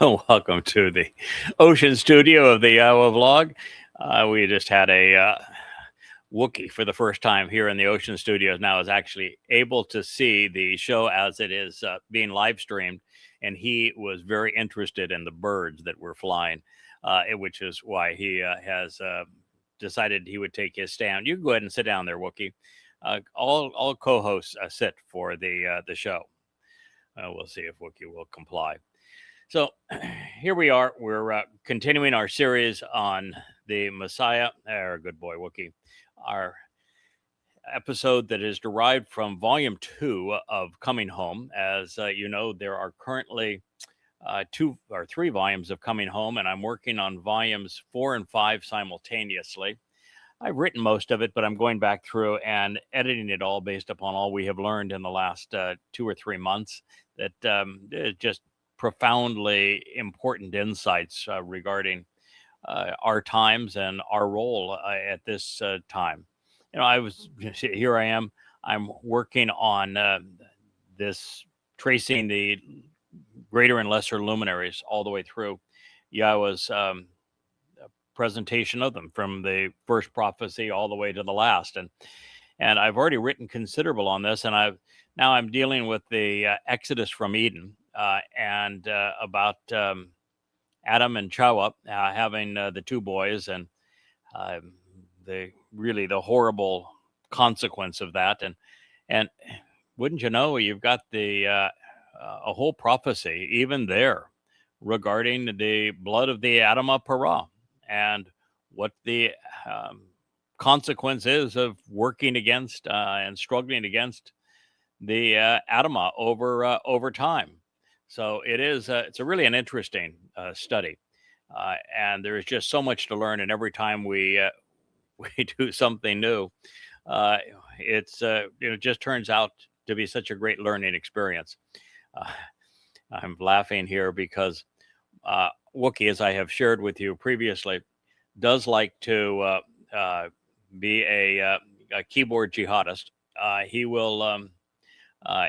Welcome to the ocean studio of the Yahowah Blog. We just had a Wookiee for the first time here in the ocean studios now is actually able to see the show as it is being live streamed. And he was very interested in the birds that were flying, which is why he has decided he would take his stand. You can go ahead and sit down there, Wookiee. All co-hosts sit for the show. We'll see if Wookiee will comply. So here we are. We're continuing our series on the Messiah, good boy, Wookiee, our episode that is derived from Volume 2 of Coming Home. As you know, there are currently 2 or 3 volumes of Coming Home, and I'm working on Volumes 4 and 5 simultaneously. I've written most of it, but I'm going back through and editing it all based upon all we have learned in the last 2 or 3 months that is just profoundly important insights regarding our times and our role at this time. You know, here I am. I'm working on this, tracing the greater and lesser luminaries all the way through Yahweh's presentation of them from the first prophecy all the way to the last. And I've already written considerable on this, and I'm dealing with the Exodus from Eden. And about Adam and Shuwb having the 2 boys, and the horrible consequence of that. And wouldn't you know, you've got a whole prophecy even there regarding the blood of the Adamah Parah and what the consequence is of working against and struggling against the Adamah over time. So it's really an interesting study, and there is just so much to learn. And every time we do something new, it just turns out to be such a great learning experience. I'm laughing here because Wookiee, as I have shared with you previously, does like to be a keyboard jihadist. He will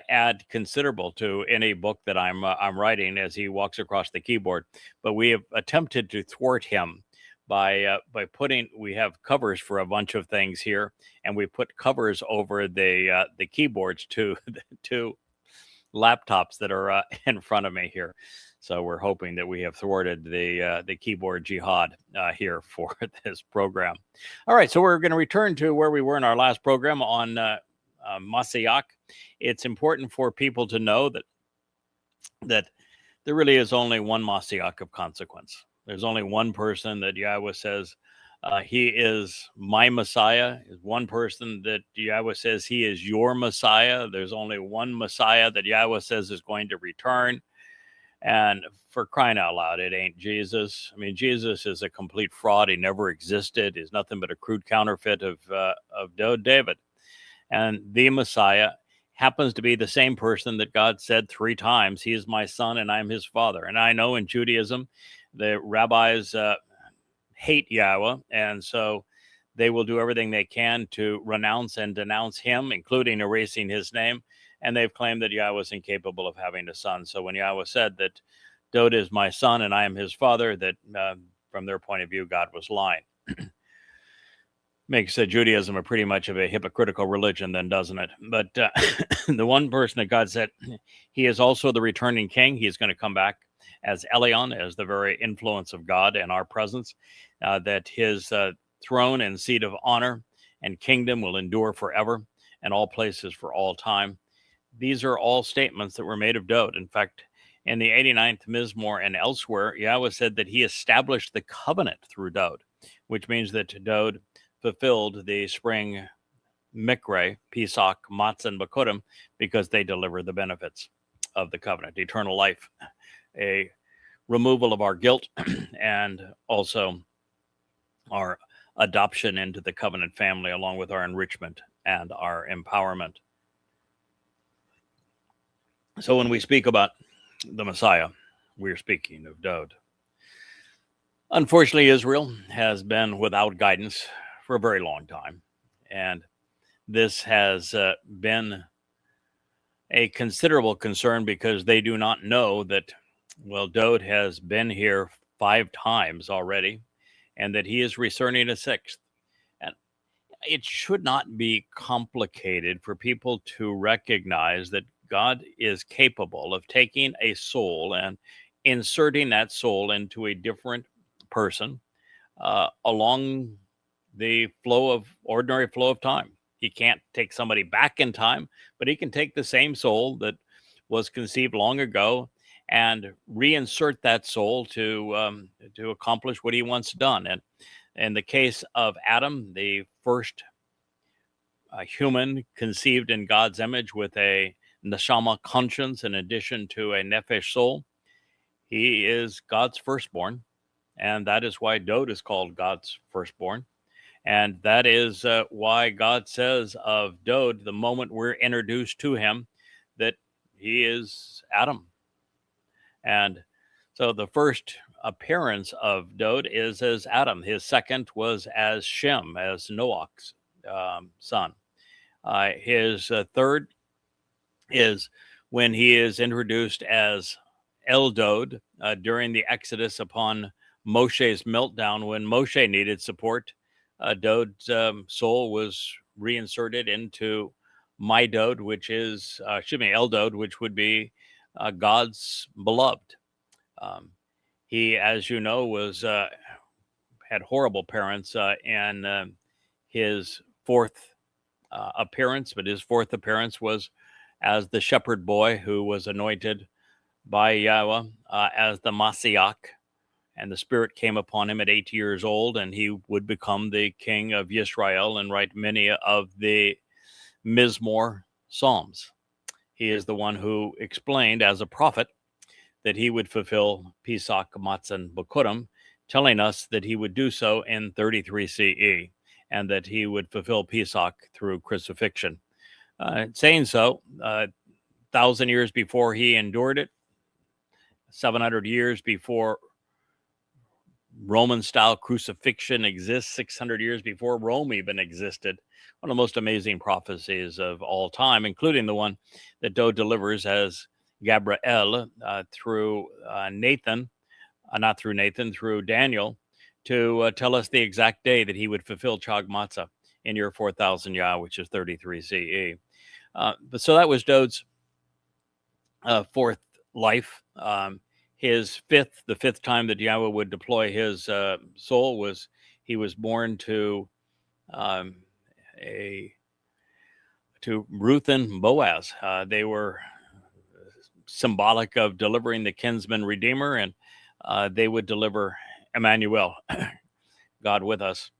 add considerable to any book that I'm writing as he walks across the keyboard. But we have attempted to thwart him by we have covers for a bunch of things here, and we put covers over the keyboards to the 2 laptops that are in front of me here. So we're hoping that we have thwarted the keyboard jihad here for this program. All right, so we're going to return to where we were in our last program on Masiach. It's important for people to know that there really is only one Masiach of consequence. There's only one person that Yahweh says he is my Messiah. Is one person that Yahweh says he is your Messiah. There's only one Messiah that Yahweh says is going to return. And for crying out loud, it ain't Jesus. I mean, Jesus is a complete fraud. He never existed. He's nothing but a crude counterfeit of David. And the Messiah happens to be the same person that God said 3 times, he is my son and I'm his father. And I know in Judaism, the rabbis hate Yahweh, and so they will do everything they can to renounce and denounce him, including erasing his name. And they've claimed that Yahweh is incapable of having a son. So when Yahweh said that Dowd is my son and I am his father, that from their point of view, God was lying. Makes Judaism a pretty much of a hypocritical religion then, doesn't it? But the one person that God said, he is also the returning king. He is going to come back as Elyah, as the very influence of God in our presence, that his throne and seat of honor and kingdom will endure forever and all places for all time. These are all statements that were made of Dowd. In fact, in the 89th Mizmor and elsewhere, Yahweh said that he established the covenant through Dowd, which means that Dowd fulfilled the spring Mikre, Pesach Matsah and Bikuwrym, because they deliver the benefits of the covenant, eternal life, a removal of our guilt, and also our adoption into the covenant family, along with our enrichment and our empowerment. So when we speak about the Messiah, we're speaking of Dowd. Unfortunately, Israel has been without guidance for a very long time. And this has been a considerable concern because they do not know that Well, Dowd has been here 5 times already, and that he is returning a sixth. And it should not be complicated for people to recognize that God is capable of taking a soul and inserting that soul into a different person along the ordinary flow of time. He can't take somebody back in time, but he can take the same soul that was conceived long ago and reinsert that soul to accomplish what he wants done. And in the case of Adam, the first human conceived in God's image with a neshama conscience in addition to a nephesh soul, he is God's firstborn, and that is why Dowd is called God's firstborn. And that is why God says of Dowd, the moment we're introduced to him, that he is Adam. And so the first appearance of Dowd is as Adam. His second was as Shem, as Noach's son. His third is when he is introduced as Dowd during the Exodus upon Moshe's meltdown, when Moshe needed support. Dowd's soul was reinserted into my Dowd, which is, Dowd, which would be God's beloved. He, as you know, was had horrible parents and his fourth appearance, but his fourth appearance was as the shepherd boy who was anointed by Yahweh as the Masiach, and the Spirit came upon him at 8 years old, and he would become the king of Yisrael and write many of the Mizmor Psalms. He is the one who explained as a prophet that he would fulfill Pesach Matsah and Bikuwrym, telling us that he would do so in 33 CE, and that he would fulfill Pesach through crucifixion. Saying so, 1,000 years before he endured it, 700 years before Roman-style crucifixion exists, 600 years before Rome even existed. One of the most amazing prophecies of all time, including the one that Dowd delivers as Gabriel through Nathan, not through Nathan, through Daniel, to tell us the exact day that he would fulfill Chag Matzah in year 4000 Yah, which is 33 CE. But so that was Dowd's fourth life. His the fifth time that Yahweh would deploy his soul was he was born to Ruth and Boaz. They were symbolic of delivering the kinsman redeemer, and they would deliver Emmanuel, God with us,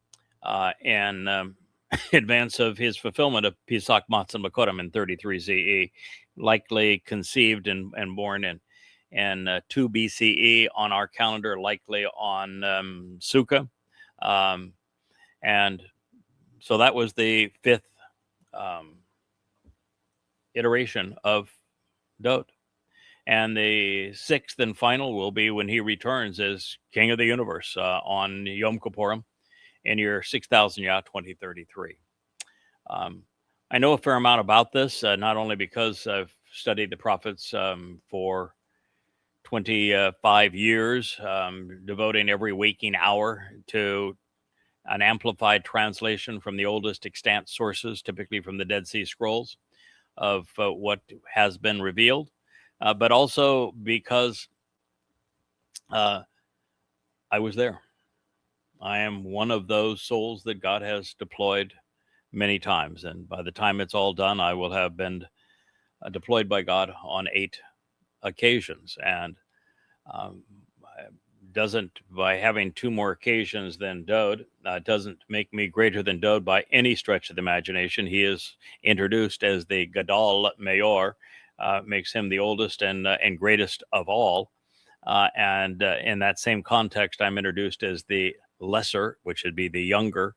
in advance of his fulfillment of Pesach Matzah and Bikuwrym in 33 CE, likely conceived and born in 2 BCE on our calendar, likely on Sukkah. And so that was the fifth iteration of Dowd. And the sixth and final will be when he returns as King of the Universe on Yom Kippurym in year 6000 Yah 2033. I know a fair amount about this, not only because I've studied the prophets for 25 years, devoting every waking hour to an amplified translation from the oldest extant sources, typically from the Dead Sea Scrolls, of what has been revealed, but also because I was there. I am one of those souls that God has deployed many times, and by the time it's all done, I will have been deployed by God on 8 occasions. And doesn't, by having 2 more occasions than Dowd, doesn't make me greater than Dowd by any stretch of the imagination. He is introduced as the Gadol Mayor, makes him the oldest and greatest of all. And in that same context, I'm introduced as the lesser, which would be the younger,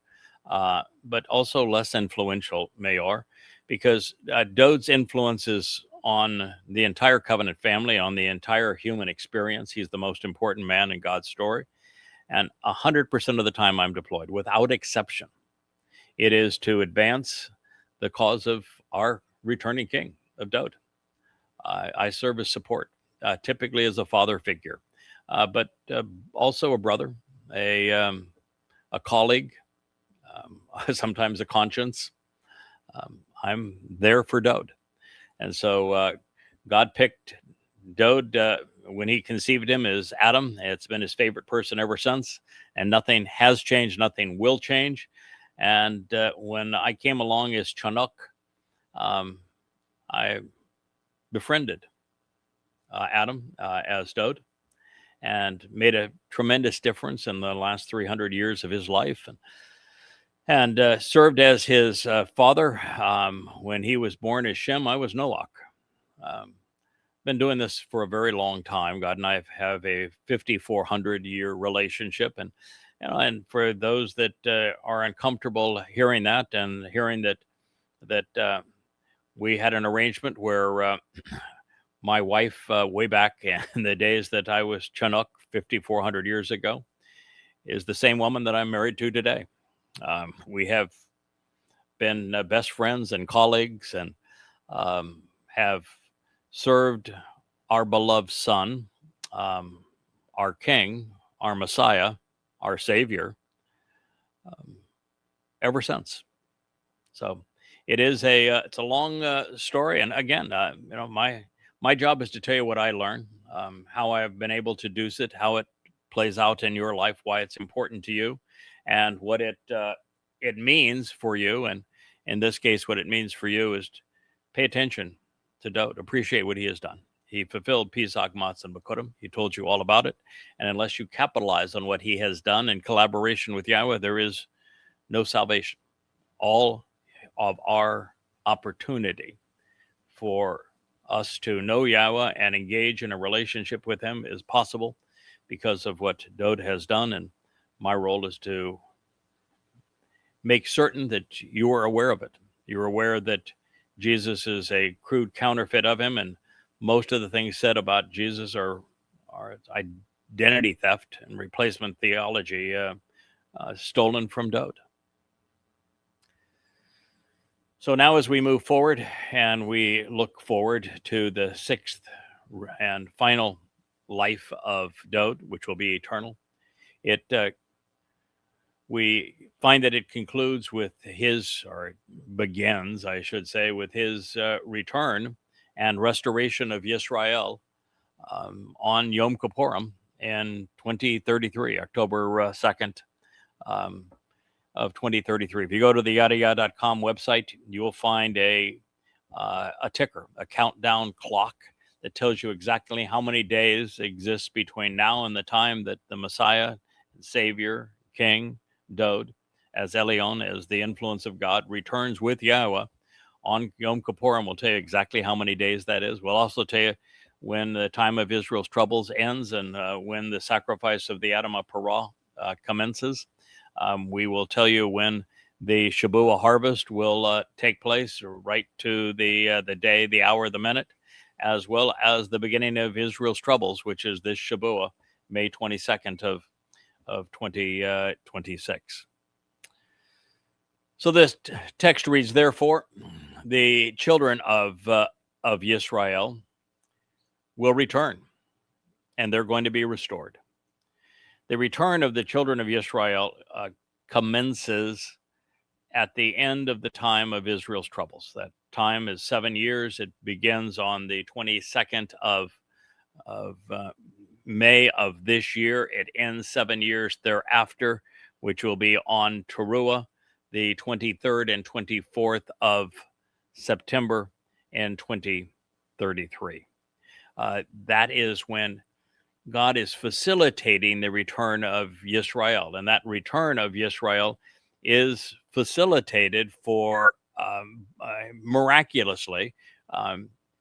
but also less influential Mayor, because Dowd's influence is on the entire covenant family, on the entire human experience. He's the most important man in God's story. And 100% of the time I'm deployed, without exception, it is to advance the cause of our returning king, of Dowd. I serve as support. typically as a father figure, but also a brother, a colleague, sometimes a conscience. I'm there for Dowd. And so God picked Dowd when he conceived him as Adam. It's been his favorite person ever since, and nothing has changed, nothing will change. And when I came along as Chinook, I befriended Adam as Dowd, and made a tremendous difference in the last 300 years of his life, and served as his father. When he was born as Shem, I was Noach. Been doing this for a very long time. God and I have a 5,400-year relationship, and for those that are uncomfortable hearing that, and hearing that we had an arrangement where my wife, way back in the days that I was Chinook 5,400 years ago, is the same woman that I'm married to today. We have been best friends and colleagues, and have served our beloved Son, our King, our Messiah, our Savior, ever since. So it is it's a long story, and again, my job is to tell you what I learn, how I have been able to do it, how it plays out in your life, why it's important to you, and what it means for you. And in this case, what it means for you is to pay attention to Dowd, appreciate what he has done. He fulfilled Pesach Matsah and Bikuwrym. He told you all about it. And unless you capitalize on what he has done in collaboration with Yahowah, there is no salvation. All of our opportunity for us to know Yahowah and engage in a relationship with him is possible because of what Dowd has done. And my role is to make certain that you are aware of it. You're aware that Jesus is a crude counterfeit of him, and most of the things said about Jesus are identity theft and replacement theology stolen from Dowd. So now as we move forward and we look forward to the sixth and final life of Dowd, which will be eternal, we find that it concludes with his, or begins, I should say, with his return and restoration of Yisra'el on Yom Kippurym in 2033, October 2nd of 2033. If you go to the YadaYah.com website, you will find a ticker, a countdown clock that tells you exactly how many days exist between now and the time that the Messiah, Savior, King, Dowd, as Elyah, as the influence of God, returns with Yahowah on Yom Kippurym. We'll tell you exactly how many days that is. We'll also tell you when the time of Israel's troubles ends, and when the sacrifice of the Adam of Parah commences. We will tell you when the Shabuwah harvest will take place, right to the day, the hour, the minute, as well as the beginning of Israel's troubles, which is this Shabuwah, May 22nd of 2026. So this text reads, therefore, the children of Yisrael will return, and they're going to be restored. The return of the children of Yisrael commences at the end of the time of Israel's troubles. That time is 7 years. It begins on the 22nd of May of this year. It ends 7 years thereafter, which will be on Towrah, the 23rd and 24th of September in 2033. That is when God is facilitating the return of Yisrael, and that return of Yisrael is facilitated for miraculously,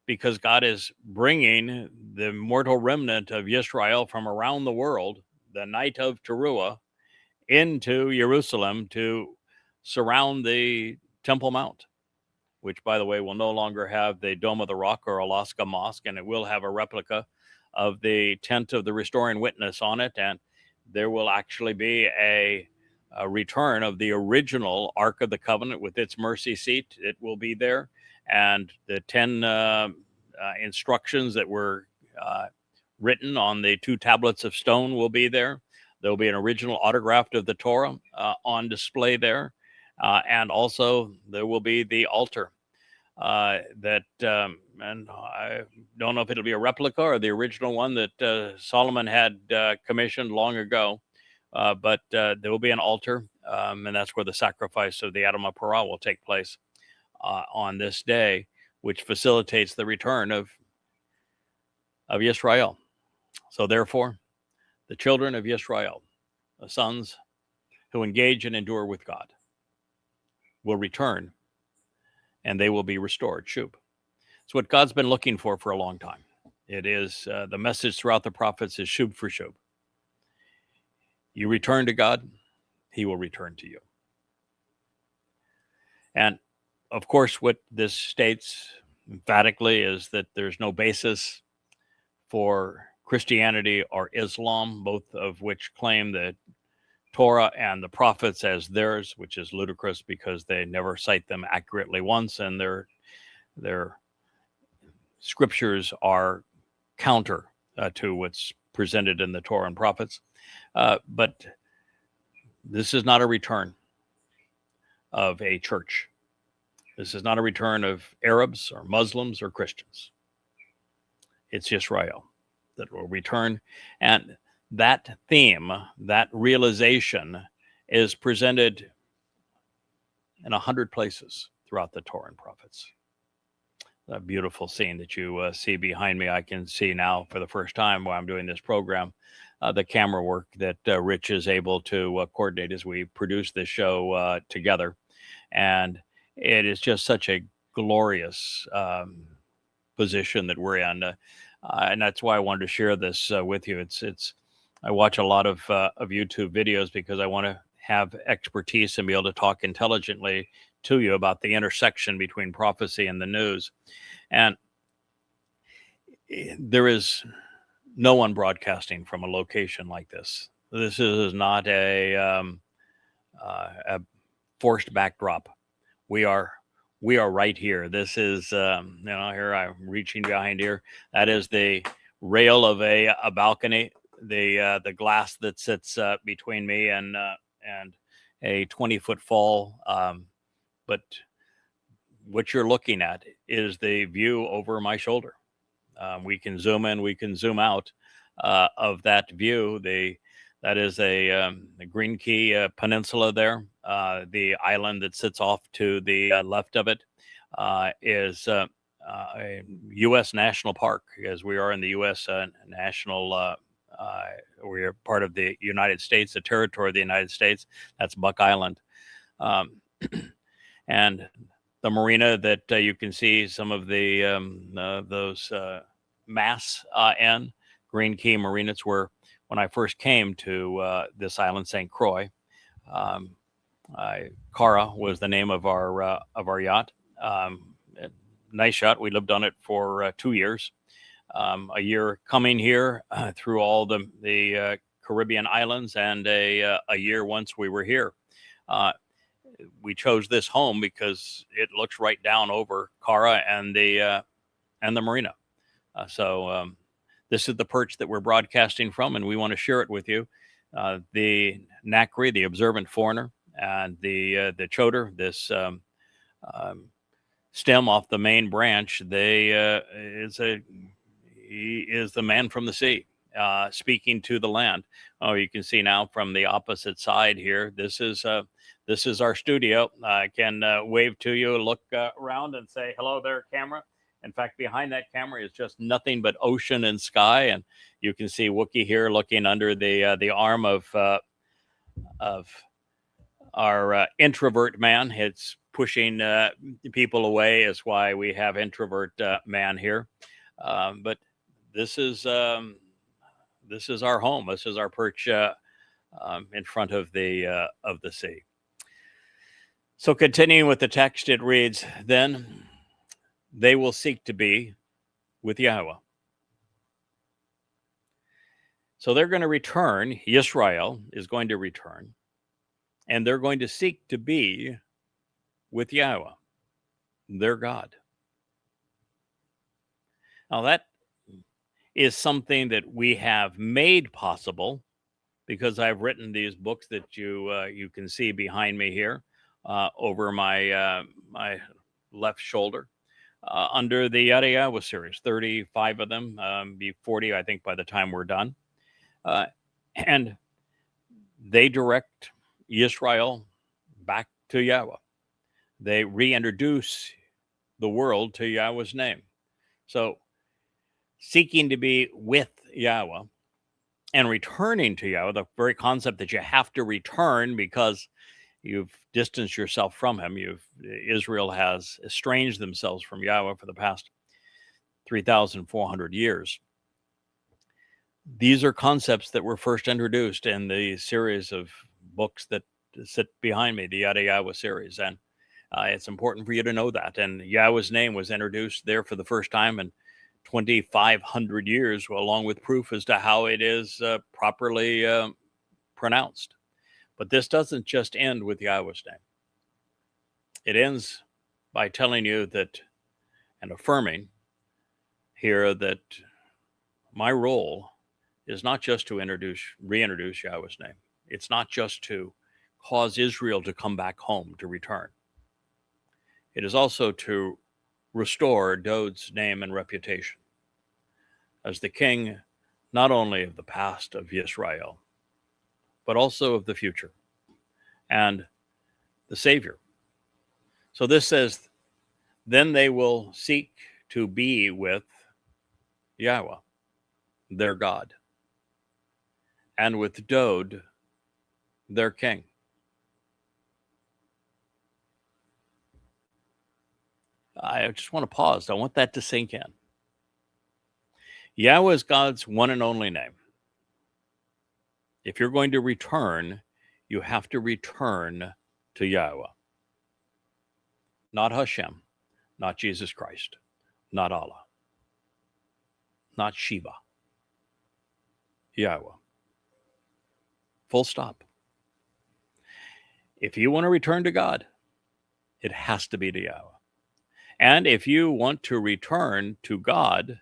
because God is bringing the mortal remnant of Yisrael from around the world, the night of Towrah, into Jerusalem to surround the Temple Mount, which, by the way, will no longer have the Dome of the Rock or Alaska Mosque, and it will have a replica of the tent of the restoring witness on it. And there will actually be a return of the original Ark of the Covenant with its mercy seat. It will be there. And the 10 instructions that were written on the 2 tablets of stone will be there. There'll be an original autograph of the Torah on display there. And also there will be the altar and I don't know if it'll be a replica or the original one that Solomon had commissioned long ago. But there will be an altar, and that's where the sacrifice of the Adam of Parah will take place on this day, which facilitates the return of Yisrael. So therefore, the children of Yisrael, the sons who engage and endure with God, will return, and they will be restored. Shuwb. It's what God's been looking for a long time. It is the message throughout the prophets is Shuwb for Shuwb. You return to God, he will return to you. And of course, what this states emphatically is that there's no basis for Christianity or Islam, both of which claim the Torah and the prophets as theirs, which is ludicrous because they never cite them accurately once, and their scriptures are counter to what's presented in the Torah and prophets. But this is not a return of a church. This is not a return of Arabs or Muslims or Christians. It's Yisrael that will return. And that theme, that realization is presented in 100 places throughout the Torah and prophets. A beautiful scene that you see behind me. I can see now for the first time while I'm doing this program, the camera work that Rich is able to coordinate as we produce this show together. And it is just such a glorious position that we're in. And that's why I wanted to share this with you. I watch a lot of YouTube videos because I want to have expertise and be able to talk intelligently to you about the intersection between prophecy and the news. And there is no one broadcasting from a location like this. This is not a forced backdrop. We are right here. This is, here I'm reaching behind here. That is the rail of a balcony. The glass that sits between me and a 20-foot fall. But what you're looking at is the view over my shoulder. We can zoom in, we can zoom out of that view. That is a Green Key Peninsula there. The island that sits off to the left of it is a U.S. national park, as we are in the U.S. National. We are part of the United States, the territory of the United States. That's Buck Island. And the marina that you can see some of those masts in, Green Key Marina. It's where when I first came to this island, St. Croix, Cara was the name of our yacht. Nice yacht. We lived on it for 2 years. A year coming here through all the Caribbean islands, and a year once we were here. We chose this home because it looks right down over Cara and the marina. So this is the perch that we're broadcasting from, and we want to share it with you. The Nakri, the observant foreigner, and the Choder, this stem off the main branch, he is the man from the sea, speaking to the land. Oh, you can see now from the opposite side here. This is our studio. I can wave to you, look around, and say hello there, camera. In fact, behind that camera is just nothing but ocean and sky, and you can see Wookie here looking under the arm of our introvert man. It's pushing people away, is why we have introvert man here. But this is our home. This is our perch in front of the sea. So continuing with the text, it reads, "Then they will seek to be with Yahowah." So they're going to return. Yisrael is going to return, and they're going to seek to be with Yahowah, their God. Now that is something that we have made possible because I've written these books that you can see behind me here over my left shoulder under the Yada Yahowah series. 35 of them, be 40, I think, by the time we're done. And they direct Yisrael back to Yahweh. They reintroduce the world to Yahweh's name. So seeking to be with Yahweh and returning to Yahweh, the very concept that you have to return because you've distanced yourself from him. Israel has estranged themselves from Yahweh for the past 3,400 years. These are concepts that were first introduced in the series of books that sit behind me, the Yada Yahowah series. And it's important for you to know that. And Yahweh's name was introduced there for the first time in 2,500 years, along with proof as to how it is properly pronounced. But this doesn't just end with Yahweh's name. It ends by telling you that and affirming here that my role is not just to reintroduce Yahweh's name. It's not just to cause Israel to come back home, to return. It is also to restore Dowd's name and reputation as the king, not only of the past of Yisrael, but also of the future and the Savior. So this says, then they will seek to be with Yahweh, their God, and with Dowd, their king. I just want to pause. I want that to sink in. Yahweh is God's one and only name. If you're going to return, you have to return to Yahweh. Not Hashem, not Jesus Christ, not Allah, not Shiva. Yahweh. Full stop. If you want to return to God, it has to be to Yahweh. And if you want to return to God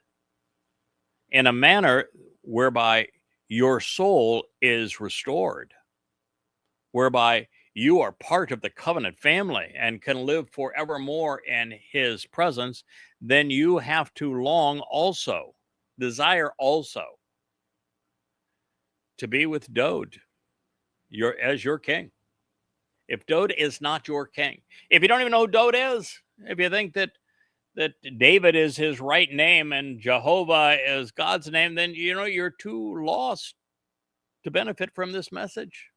in a manner whereby your soul is restored, whereby you are part of the covenant family and can live forevermore in his presence, then you have to long also, desire also, to be with Dowd as your king. If Dowd is not your king, if you don't even know who Dowd is, if you think that David is his right name and Jehovah is God's name, then you're too lost to benefit from this message.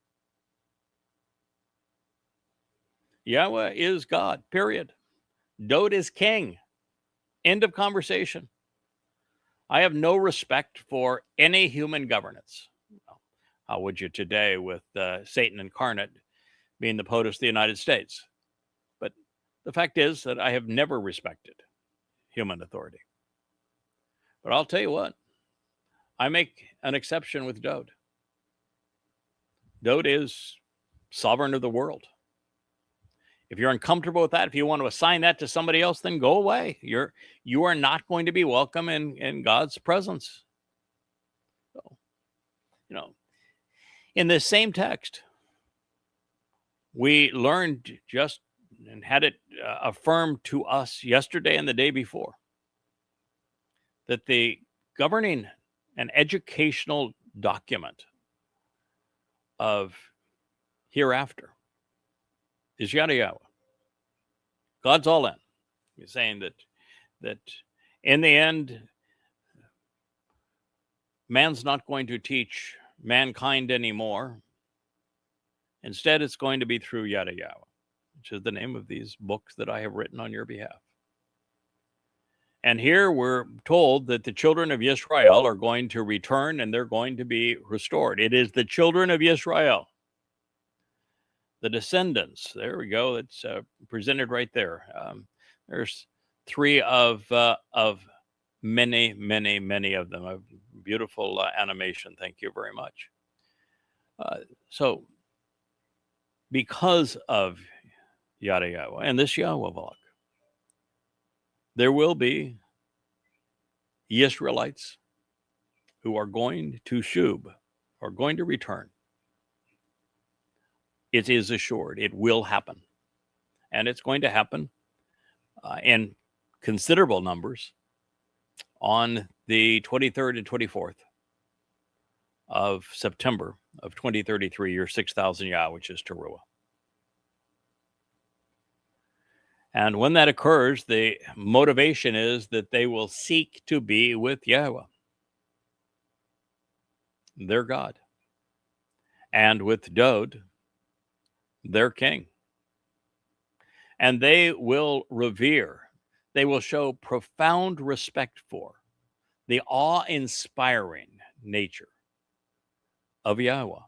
Yahweh is God, period. Dowd is king. End of conversation. I have no respect for any human governance. How would you today with Satan incarnate being the POTUS of the United States? But the fact is that I have never respected human authority. But I'll tell you what, I make an exception with Dowd. Dowd is sovereign of the world. If you're uncomfortable with that, if you want to assign that to somebody else, then go away. You are not going to be welcome in God's presence. So, in this same text, we learned just and had it affirmed to us yesterday and the day before that the governing and educational document of hereafter is Yada Yahowah. God's all in. He's saying that in the end, man's not going to teach mankind anymore. Instead, it's going to be through Yada Yahowah, which is the name of these books that I have written on your behalf. And here we're told that the children of Yisrael are going to return and they're going to be restored. It is the children of Yisrael, the descendants. There we go. It's presented right there. There's three of many, many, many of them. A beautiful animation. Thank you very much. So because of Yada Yahowah and this Yahowah Blog, there will be Yisraelites who are going to Shuwb, are going to return. It is assured. It will happen. And it's going to happen in considerable numbers on the 23rd and 24th of September of 2033, year 6000 Yah, which is Towrah. And when that occurs, the motivation is that they will seek to be with Yahuwah, their God, and with Dowd, their king. And they will revere, they will show profound respect for the awe-inspiring nature of Yahuwah,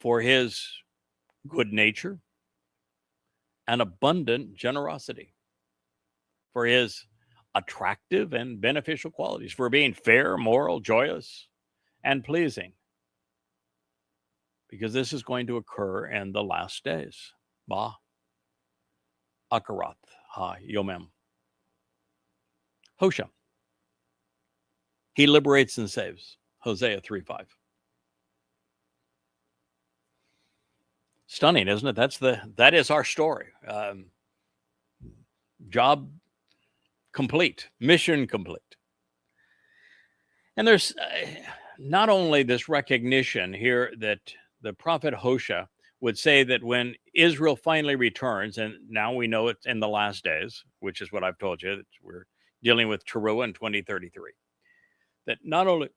for his good nature and abundant generosity, for his attractive and beneficial qualities, for being fair, moral, joyous, and pleasing. Because this is going to occur in the last days. Ba Akarat Ha Yomem. Howsha. He liberates and saves. Hosea 3:5. Stunning, isn't it? That is our story. Job complete, mission complete. And there's not only this recognition here that the prophet Howsha would say that when Israel finally returns, and now we know it's in the last days, which is what I've told you, that we're dealing with Towrah in 2033, that not only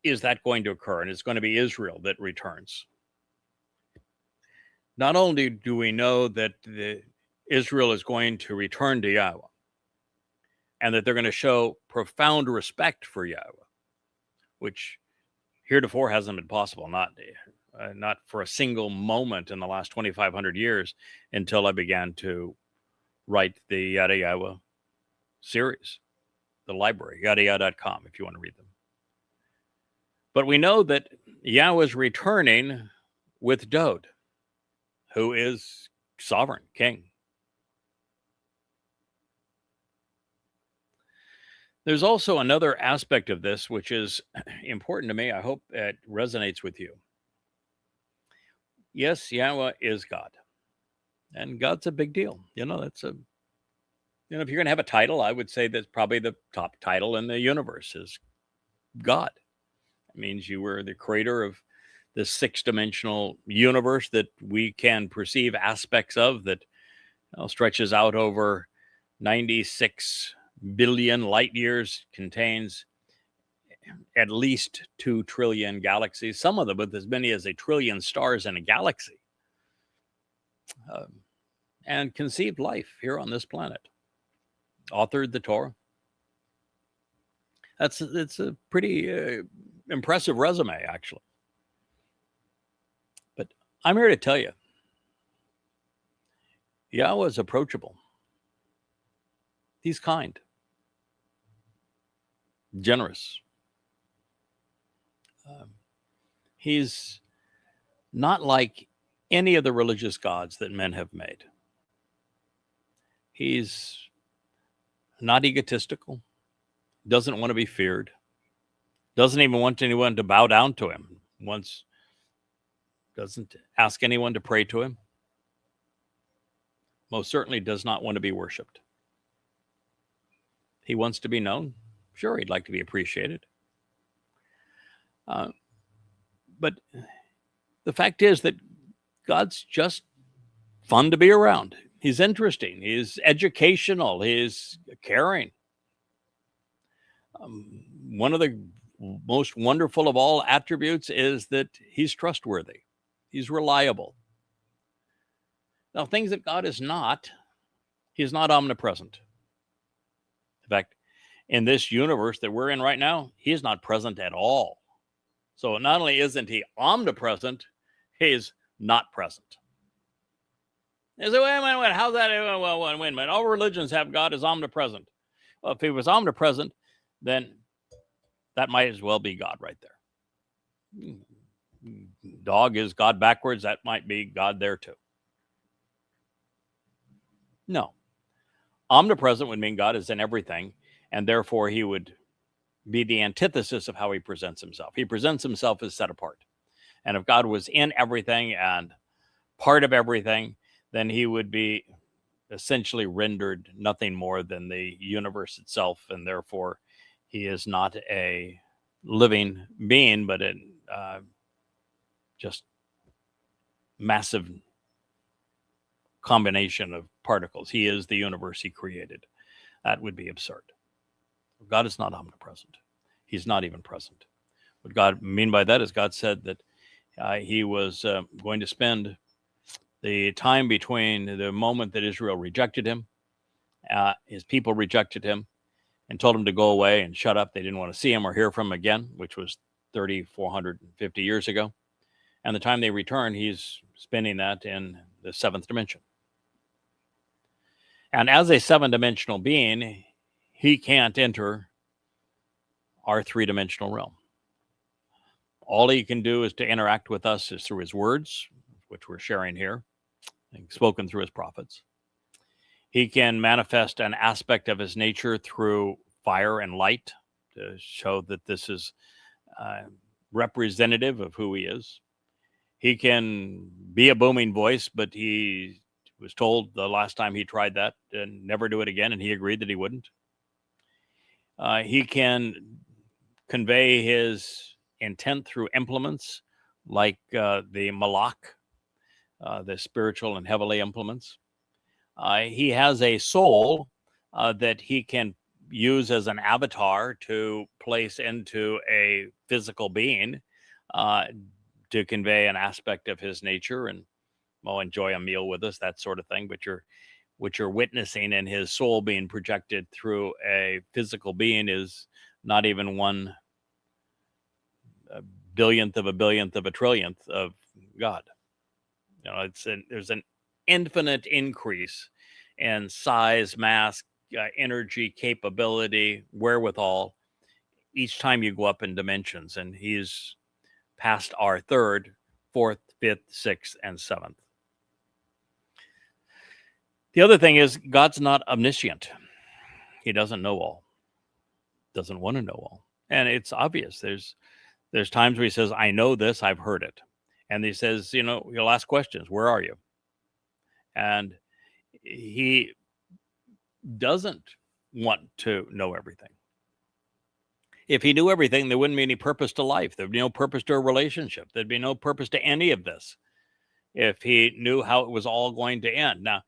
is that going to occur, and it's going to be Israel that returns, not only do we know that Israel is going to return to Yahuwah, and that they're going to show profound respect for Yahuwah, which heretofore hasn't been possible, not for a single moment in the last 2,500 years until I began to write the Yada Yahowah series, the library, yadayah.com, if you want to read them. But we know that Yahweh is returning with Dowd, who is sovereign king. There's also another aspect of this which is important to me. I hope it resonates with you. Yes, Yahweh is God, and God's a big deal. If you're going to have a title, I would say that's probably the top title in the universe is God. It means you were the creator of this six-dimensional universe that we can perceive aspects of that stretches out over 96 billion light years, contains at least 2 trillion galaxies, some of them with as many as 1 trillion stars in a galaxy, and conceived life here on this planet, authored the Towrah. It's a pretty impressive resume, actually. But I'm here to tell you, Yahweh is approachable. He's kind, generous. He's not like any of the religious gods that men have made. He's not egotistical, doesn't want to be feared, doesn't even want anyone to bow down to him, doesn't ask anyone to pray to him, most certainly does not want to be worshipped. He wants to be known. Sure, he'd like to be appreciated. But the fact is that God's just fun to be around. He's interesting. He's educational. He's caring. One of the most wonderful of all attributes is that he's trustworthy. He's reliable. Now, things that God is not, he's not omnipresent. In fact, in this universe that we're in right now, he's not present at all. So not only isn't he omnipresent, he's not present. You say, wait a minute, how's that? Well, wait a minute. All religions have God as omnipresent. Well, if he was omnipresent, then that might as well be God right there. Dog is God backwards. That might be God there too. No. Omnipresent would mean God is in everything, and therefore he would be the antithesis of how he presents himself. He presents himself as set apart. And if God was in everything and part of everything, then he would be essentially rendered nothing more than the universe itself. And therefore, he is not a living being, but a just massive combination of particles. He is the universe he created. That would be absurd. God is not omnipresent. He's not even present. What God mean by that is God said that he was going to spend the time between the moment that Israel rejected him, his people rejected him, and told him to go away and shut up. They didn't want to see him or hear from him again, which was 3,450 years ago. And the time they return, he's spending that in the seventh dimension. And as a seven-dimensional being, he can't enter our three-dimensional realm. All he can do is to interact with us is through his words, which we're sharing here, spoken through his prophets. He can manifest an aspect of his nature through fire and light to show that this is representative of who he is. He can be a booming voice, but he was told the last time he tried that and never do it again, and he agreed that he wouldn't. He can convey his intent through implements like the Malach, the spiritual and heavenly implements. He has a soul that he can use as an avatar to place into a physical being to convey an aspect of his nature and enjoy a meal with us, that sort of thing. But what you're witnessing in his soul being projected through a physical being is not even 1 billionth of a billionth of a trillionth of God. There's an infinite increase in size, mass, energy, capability, wherewithal each time you go up in dimensions, and he's past our third, fourth, fifth, sixth, and seventh. The other thing is God's not omniscient. He doesn't know all, doesn't want to know all. And it's obvious. There's times where he says, I know this, I've heard it. And he says, you'll ask questions. Where are you? And he doesn't want to know everything. If he knew everything, there wouldn't be any purpose to life. There'd be no purpose to a relationship. There'd be no purpose to any of this if he knew how it was all going to end. Now,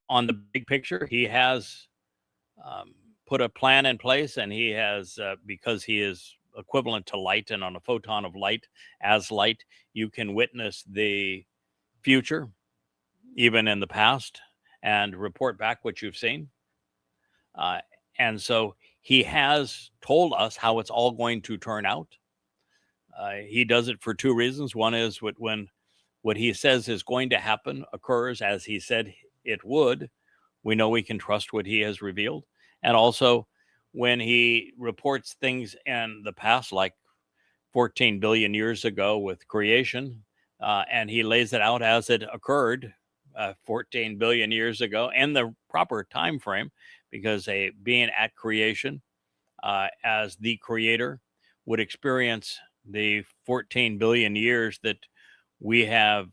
on the big picture, he has put a plan in place, and he has, because he is equivalent to light, and on a photon of light, as light, you can witness the future, even in the past, and report back what you've seen. And so he has told us how it's all going to turn out. He does it for two reasons. One is when what he says is going to happen occurs as he said it would, we know we can trust what he has revealed. And also when he reports things in the past, like 14 billion years ago with creation, and he lays it out as it occurred 14 billion years ago in the proper time frame, because a being at creation as the creator would experience the 14 billion years that we have.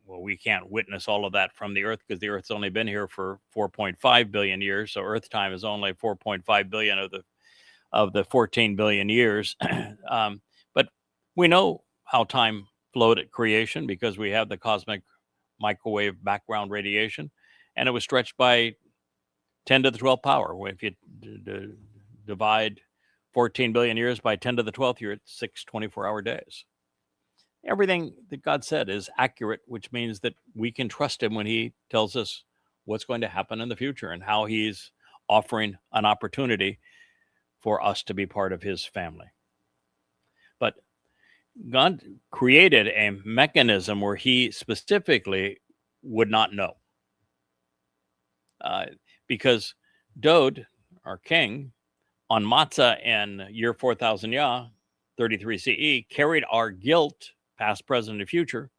We can't witness all of that from the earth because the earth's only been here for 4.5 billion years. So earth time is only 4.5 billion of the 14 billion years. But we know how time flowed at creation because we have the cosmic microwave background radiation, and it was stretched by 10 to the 12th power. If you divide 14 billion years by 10 to the 12th, you're at 6 24-hour days. Everything that God said is accurate, which means that we can trust him when he tells us what's going to happen in the future and how he's offering an opportunity for us to be part of his family. But God created a mechanism where he specifically would not know. Because Dowd, our king, on Matzah in year 4000 Yah, 33 CE, carried our guilt, past, present, and future,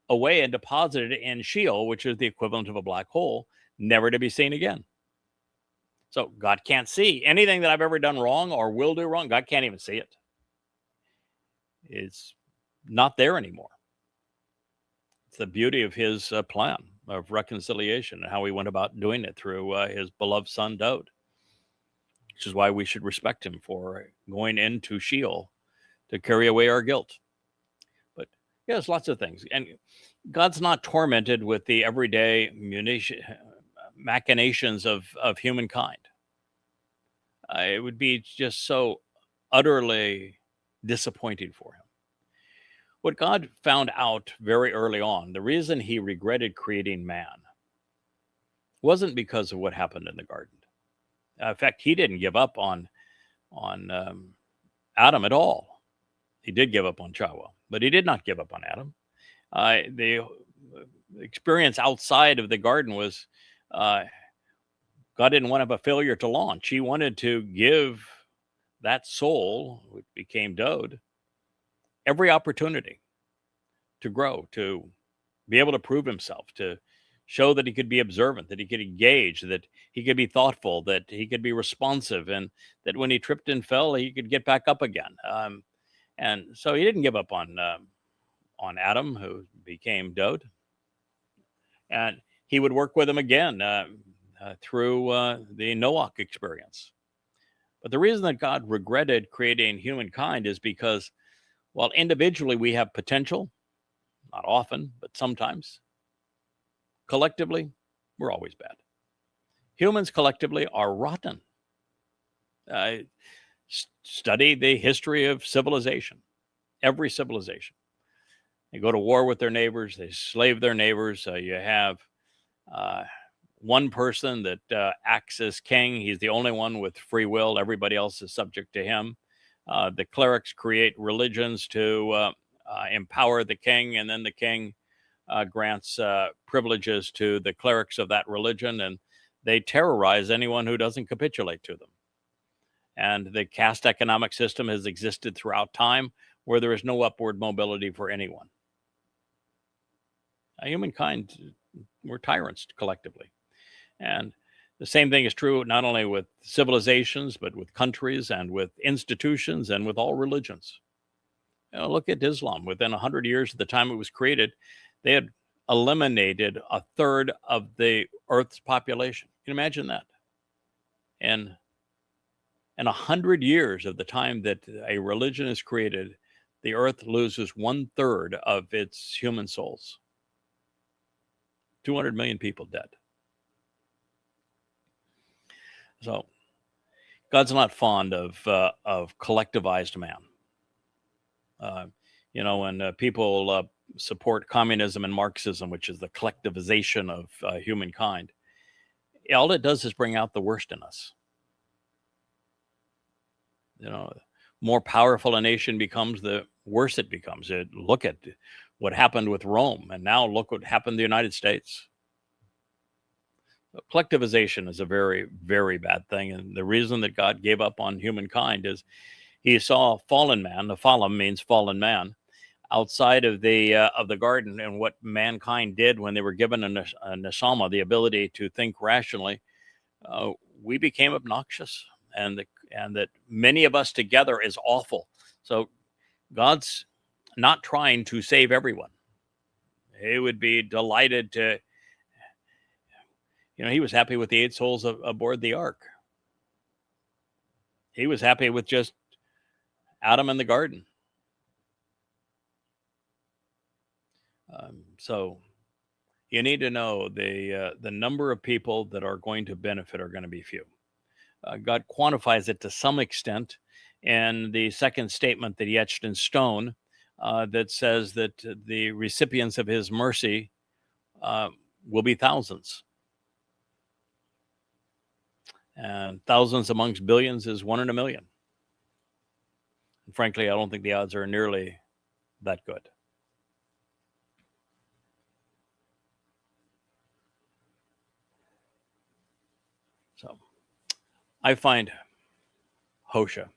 away and deposited it in Sheol, which is the equivalent of a black hole, never to be seen again. So God can't see anything that I've ever done wrong or will do wrong. God can't even see it. It's not there anymore. It's the beauty of his plan of reconciliation and how he went about doing it through his beloved son, Dowd, which is why we should respect him for going into Sheol to carry away our guilt. But yeah, there's lots of things. And God's not tormented with the everyday machinations of humankind. It would be just so utterly disappointing for him. What God found out very early on, the reason he regretted creating man wasn't because of what happened in the garden. In fact, he didn't give up on Adam at all. He did give up on Shabuwah, but he did not give up on Adam. The experience outside of the garden was God didn't want to have a failure to launch. He wanted to give that soul, which became Dowd, every opportunity to grow, to be able to prove himself, to show that he could be observant, that he could engage, that he could be thoughtful, that he could be responsive, and that when he tripped and fell, he could get back up again. And so he didn't give up on Adam, who became Dowd, and he would work with him again through the Noach experience. But the reason that God regretted creating humankind is because, while individually we have potential, not often, but sometimes, collectively, we're always bad. Humans collectively are rotten. Study the history of civilization, every civilization. They go to war with their neighbors, they slave their neighbors. You have one person that acts as king. He's the only one with free will. Everybody else is subject to him. The clerics create religions to empower the king, and then the king grants privileges to the clerics of that religion, and they terrorize anyone who doesn't capitulate to them. And the caste economic system has existed throughout time, where there is no upward mobility for anyone. Humankind, we're tyrants collectively. And the same thing is true not only with civilizations, but with countries and with institutions and with all religions. Look at Islam. Within 100 years of the time it was created, they had eliminated a third of the Earth's population. Can you imagine that? And in 100 years of the time that a religion is created, the Earth loses 1/3 of its human souls. 200 million people dead. So God's not fond of collectivized man. When people support communism and Marxism, which is the collectivization of humankind, all it does is bring out the worst in us. More powerful a nation becomes, the worse it becomes. Look at what happened with Rome, and now look what happened to the United States. Collectivization is a very, very bad thing. And the reason that God gave up on humankind is he saw fallen man. The phalim means fallen man, outside of the garden, and what mankind did when they were given a neshama, the ability to think rationally. We became obnoxious, and that many of us together is awful. So God's not trying to save everyone. He would be delighted to. He was happy with the 8 souls aboard the ark. He was happy with just Adam in the garden. So you need to know the number of people that are going to benefit are going to be few. God quantifies it to some extent in the second statement that he etched in stone that says that the recipients of his mercy will be thousands. And thousands amongst billions is 1 in a million. And frankly, I don't think the odds are nearly that good. So I find Howsha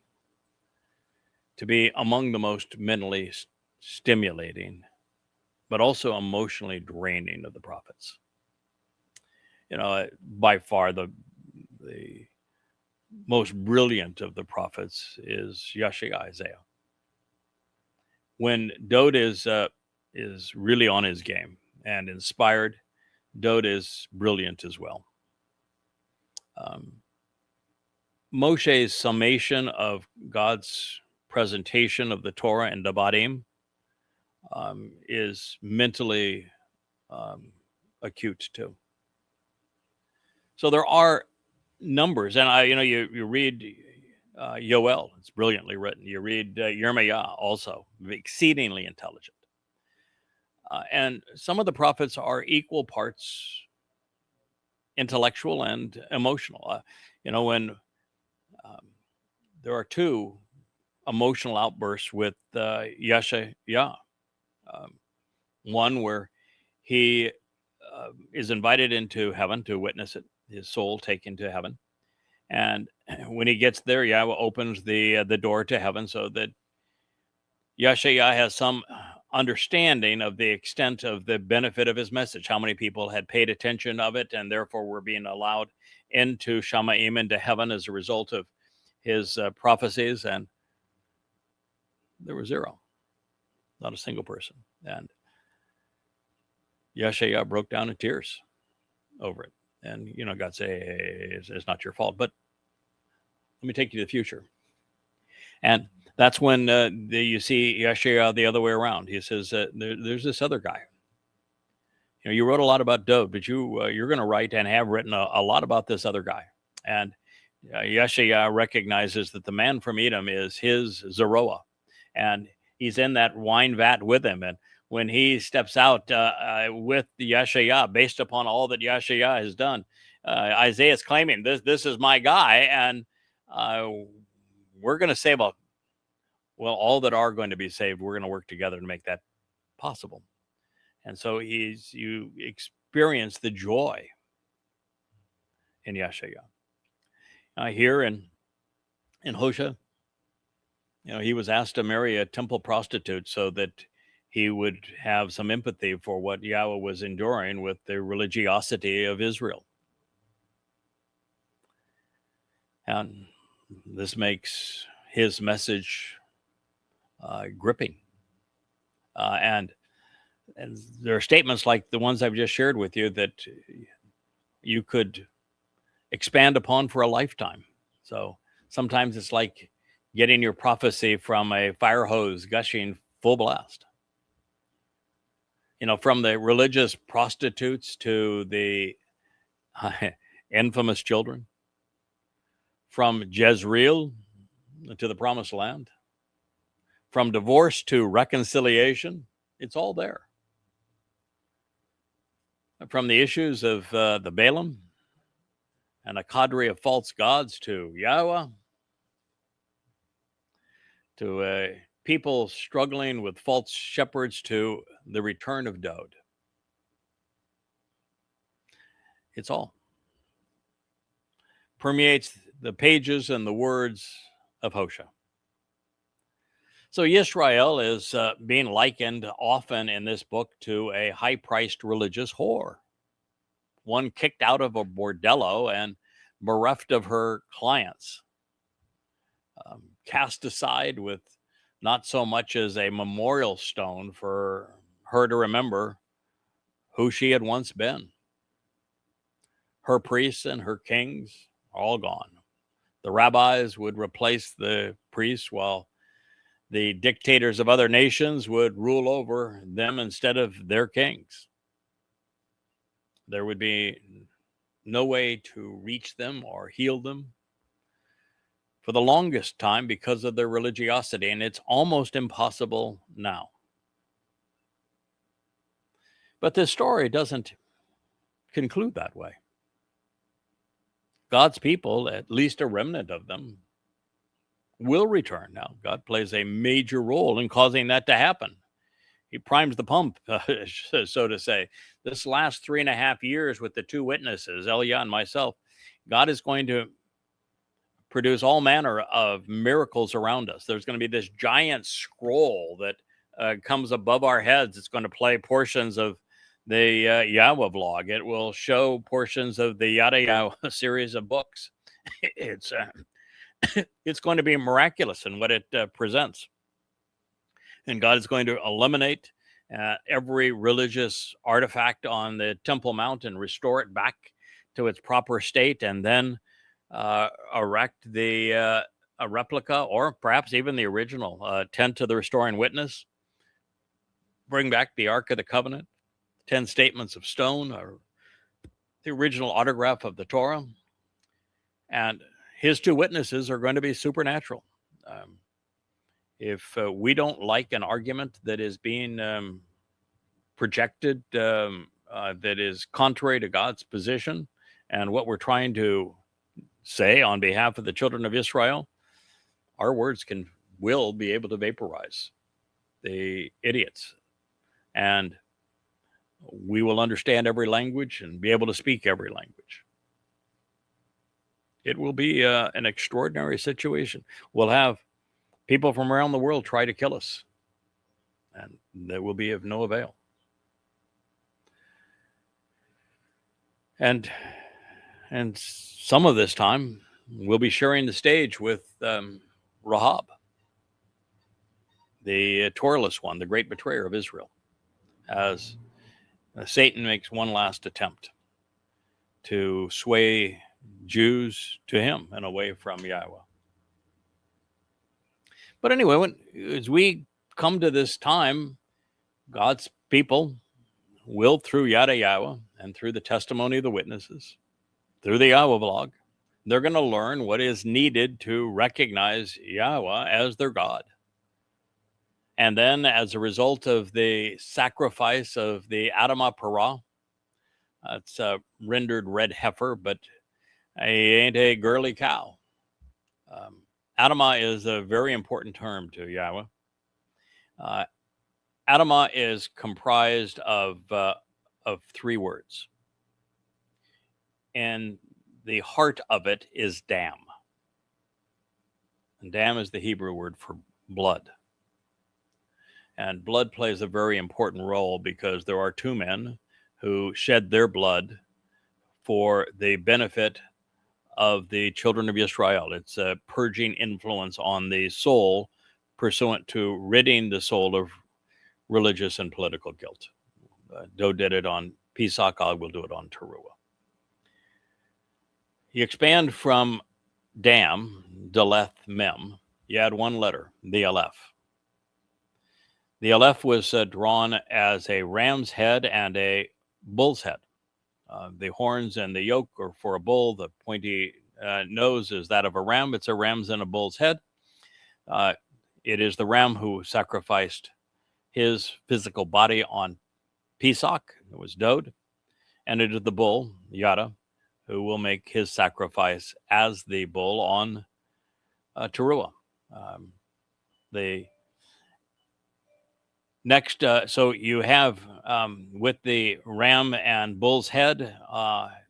to be among the most mentally stimulating, but also emotionally draining of the prophets. By far the most brilliant of the prophets is Isaiah. When Dowd is really on his game and inspired, Dowd is brilliant as well. Moshe's summation of God's presentation of the Towrah and Verbatim is mentally acute too. So there are numbers, and you read Yoel, it's brilliantly written. You read Yirmiyah, also exceedingly intelligent. And some of the prophets are equal parts intellectual and emotional. When there are two emotional outbursts with Yahowah. One where he is invited into heaven to witness it, his soul taken to heaven. And when he gets there, Yahweh opens the door to heaven so that Yahowah has some understanding of the extent of the benefit of his message, how many people had paid attention of it, and therefore were being allowed into Shamaim, into heaven, as a result of his prophecies. And there was zero, not a single person. And Yahowah broke down in tears over it. And, God said, hey, it's not your fault, but let me take you to the future. And that's when you see Yahowah the other way around. He says, there's this other guy. You wrote a lot about Dowd, but you're going to write and have written a lot about this other guy. And Yahowah recognizes that the man from Edom is his Zeroah, and he's in that wine vat with him. And when he steps out with Yahowah, based upon all that Yahowah has done, Isaiah is claiming this is my guy, and we're going to save all that are going to be saved. We're going to work together to make that possible. And so you experience the joy in Yahowah. Here in Howsha, he was asked to marry a temple prostitute so that he would have some empathy for what Yahweh was enduring with the religiosity of Israel. And this makes his message gripping. And there are statements like the ones I've just shared with you that you could expand upon for a lifetime. So sometimes it's like getting your prophecy from a fire hose gushing full blast. From the religious prostitutes to the infamous children, from Jezreel to the promised land, from divorce to reconciliation, it's all there. From the issues of the Balaam and a cadre of false gods to Yahowah, to people struggling with false shepherds, to the return of Dowd. It's all permeates the pages and the words of Howsha. So Yisrael is being likened often in this book to a high-priced religious whore, one kicked out of a bordello and bereft of her clients, cast aside with not so much as a memorial stone for her to remember who she had once been. Her priests and her kings are all gone. The rabbis would replace the priests, while the dictators of other nations would rule over them instead of their kings. There would be no way to reach them or heal them for the longest time because of their religiosity, and it's almost impossible now. But this story doesn't conclude that way. God's people, at least a remnant of them, will return. Now, God plays a major role in causing that to happen. He primes the pump, so to say. This last 3.5 years with the two witnesses, Elyah and myself, God is going to produce all manner of miracles around us. There's going to be this giant scroll that comes above our heads. It's going to play portions of the Yahowah Blog. It will show portions of the Yada Yahowah series of books. It's it's going to be miraculous in what it presents. And God is going to eliminate every religious artifact on the Temple Mount and restore it back to its proper state, and then erect a replica, or perhaps even the original tent of the restoring witness. Bring back the Ark of the Covenant, 10 statements of stone, or the original autograph of the Towrah. And his two witnesses are going to be supernatural. If we don't like an argument that is being projected that is contrary to God's position and what we're trying to say on behalf of the children of Yisrael, our words will be able to vaporize the idiots. And we will understand every language and be able to speak every language. It will be an extraordinary situation. We'll have people from around the world try to kill us, and that will be of no avail. And some of this time, we'll be sharing the stage with Rahab, the Torahless one, the great betrayer of Israel, as Satan makes one last attempt to sway Jews to him and away from Yahowah. But anyway, as we come to this time, God's people will, through Yada Yahowah and through the testimony of the witnesses, through the Yahowah Blog, they're going to learn what is needed to recognize Yahowah as their God. And then, as a result of the sacrifice of the Adamah Parah, it's a rendered red heifer, but he ain't a girly cow. Adamah is a very important term to Yahowah. Adamah is comprised of 3 words. And the heart of it is dam. And dam is the Hebrew word for blood. And blood plays a very important role because there are 2 men who shed their blood for the benefit of the children of Yisrael. It's a purging influence on the soul pursuant to ridding the soul of religious and political guilt. Dowd did it on Pesach, I will do it on Towrah. You expand from dam, Daleth Mem, you add 1 letter, the Aleph. The Aleph was drawn as a ram's head and a bull's head. The horns and the yoke are for a bull. The pointy nose is that of a ram. It's a ram's and a bull's head. It is the ram who sacrificed his physical body on Pesach. It was Dowd. And it is the bull, Yada, who will make his sacrifice as the bull on Towrah. The next, so you have with the ram and bull's head,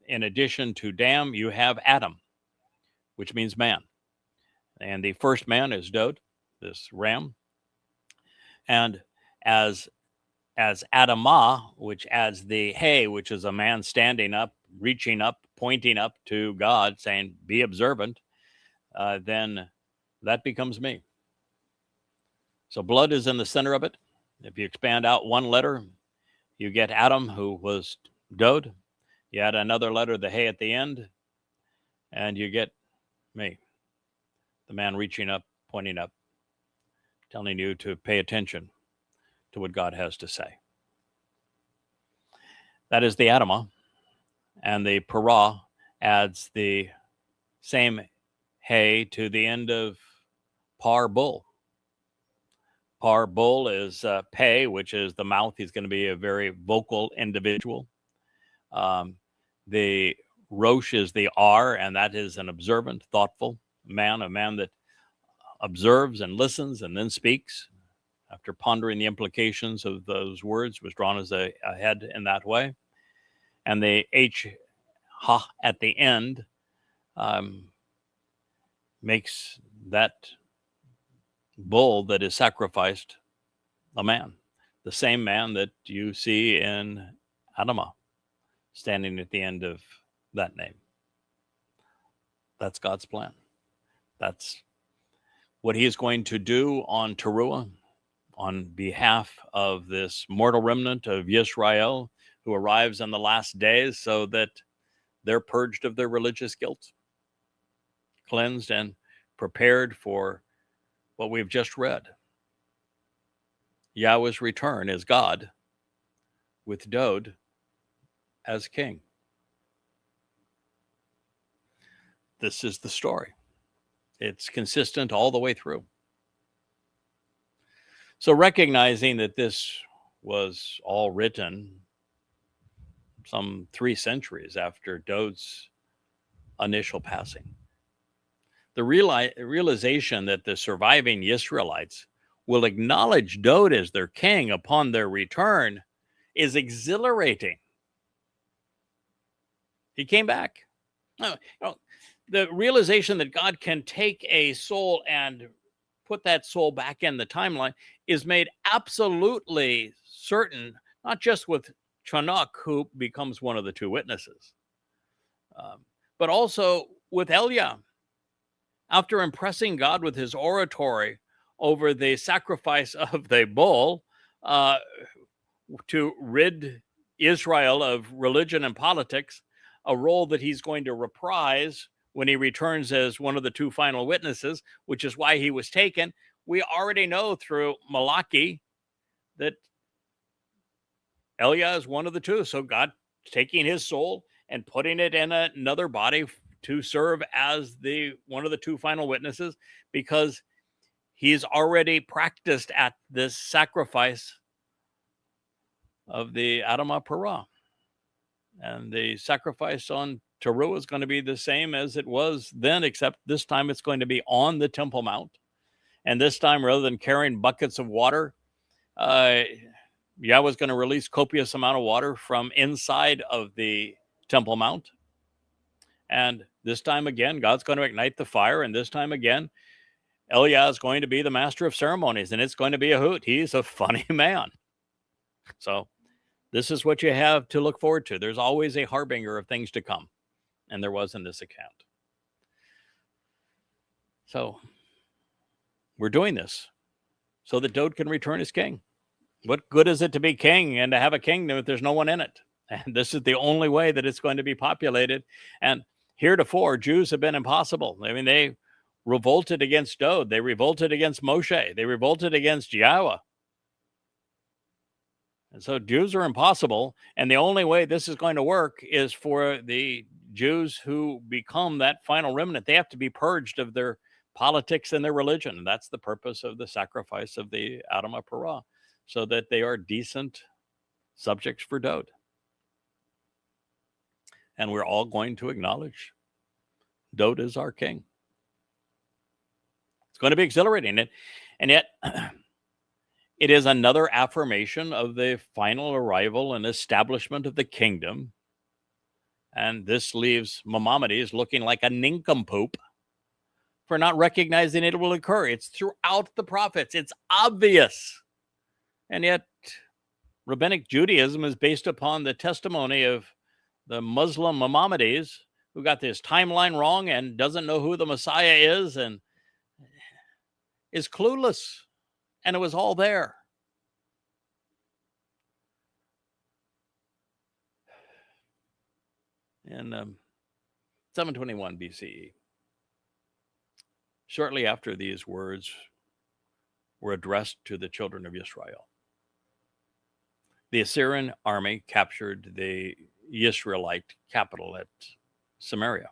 in addition to dam, you have Adam, which means man. And the first man is Dowd, this ram. And as Adamah, which adds the hey, which is a man standing up, reaching up, pointing up to God, saying, be observant, then that becomes me. So blood is in the center of it. If you expand out 1 letter, you get Adam, who was Dowd. You add another letter, the hey at the end, and you get me, the man reaching up, pointing up, telling you to pay attention to what God has to say. That is the Adamah, and the Parah adds the same hey to the end of par bull. Par bull is pei, which is the mouth. He's going to be a very vocal individual. The rosh is the R, and that is an observant, thoughtful man, a man that observes and listens and then speaks. After pondering the implications of those words, was drawn as a head in that way. And the H, ha, at the end makes that bull that is sacrificed a man, the same man that you see in Adamah standing at the end of that name. That's God's plan. That's what he is going to do on Towrah on behalf of this mortal remnant of Yisrael who arrives in the last days so that they're purged of their religious guilt, cleansed and prepared for what we've just read. Yahweh's return as God with Dowd as king. This is the story. It's consistent all the way through. So recognizing that this was all written some 3 centuries after Dowd's initial passing, the realization that the surviving Yisraelites will acknowledge Dowd as their king upon their return is exhilarating. He came back. The realization that God can take a soul and put that soul back in the timeline is made absolutely certain, not just with Chanuk, who becomes one of the 2 witnesses, but also with Elyah. After impressing God with his oratory over the sacrifice of the bull to rid Israel of religion and politics, a role that he's going to reprise when he returns as one of the 2 final witnesses, which is why he was taken. We already know through Malachi that Elyah is one of the 2. So God taking his soul and putting it in another body to serve as one of the 2 final witnesses, because he's already practiced at this sacrifice of the Adamah Parah. And the sacrifice on Towrah is going to be the same as it was then, except this time it's going to be on the Temple Mount. And this time, rather than carrying buckets of water, Yahweh's going to release copious amount of water from inside of the Temple Mount. And this time again, God's going to ignite the fire. And this time again, Elyah is going to be the master of ceremonies, and it's going to be a hoot. He's a funny man. So this is what you have to look forward to. There's always a harbinger of things to come. And there was in this account. So we're doing this so that Dowd can return as king. What good is it to be king and to have a kingdom if there's no one in it? And this is the only way that it's going to be populated. And heretofore, Jews have been impossible. I mean, they revolted against Dowd. They revolted against Moshe. They revolted against Yahweh. And so Jews are impossible. And the only way this is going to work is for the Jews who become that final remnant. They have to be purged of their politics and their religion. And that's the purpose of the sacrifice of the Adamah Parah, so that they are decent subjects for Dowd. And we're all going to acknowledge Dowd is our king. It's going to be exhilarating. And yet, it is another affirmation of the final arrival and establishment of the kingdom. And this leaves Maimonides looking like a nincompoop for not recognizing it will occur. It's throughout the prophets. It's obvious. And yet, Rabbinic Judaism is based upon the testimony of the Muslim Maimonides, who got this timeline wrong and doesn't know who the Messiah is and is clueless. And it was all there. In 721 BCE, shortly after these words were addressed to the children of Yisrael, the Assyrian army captured the Yisraelite capital at Samaria,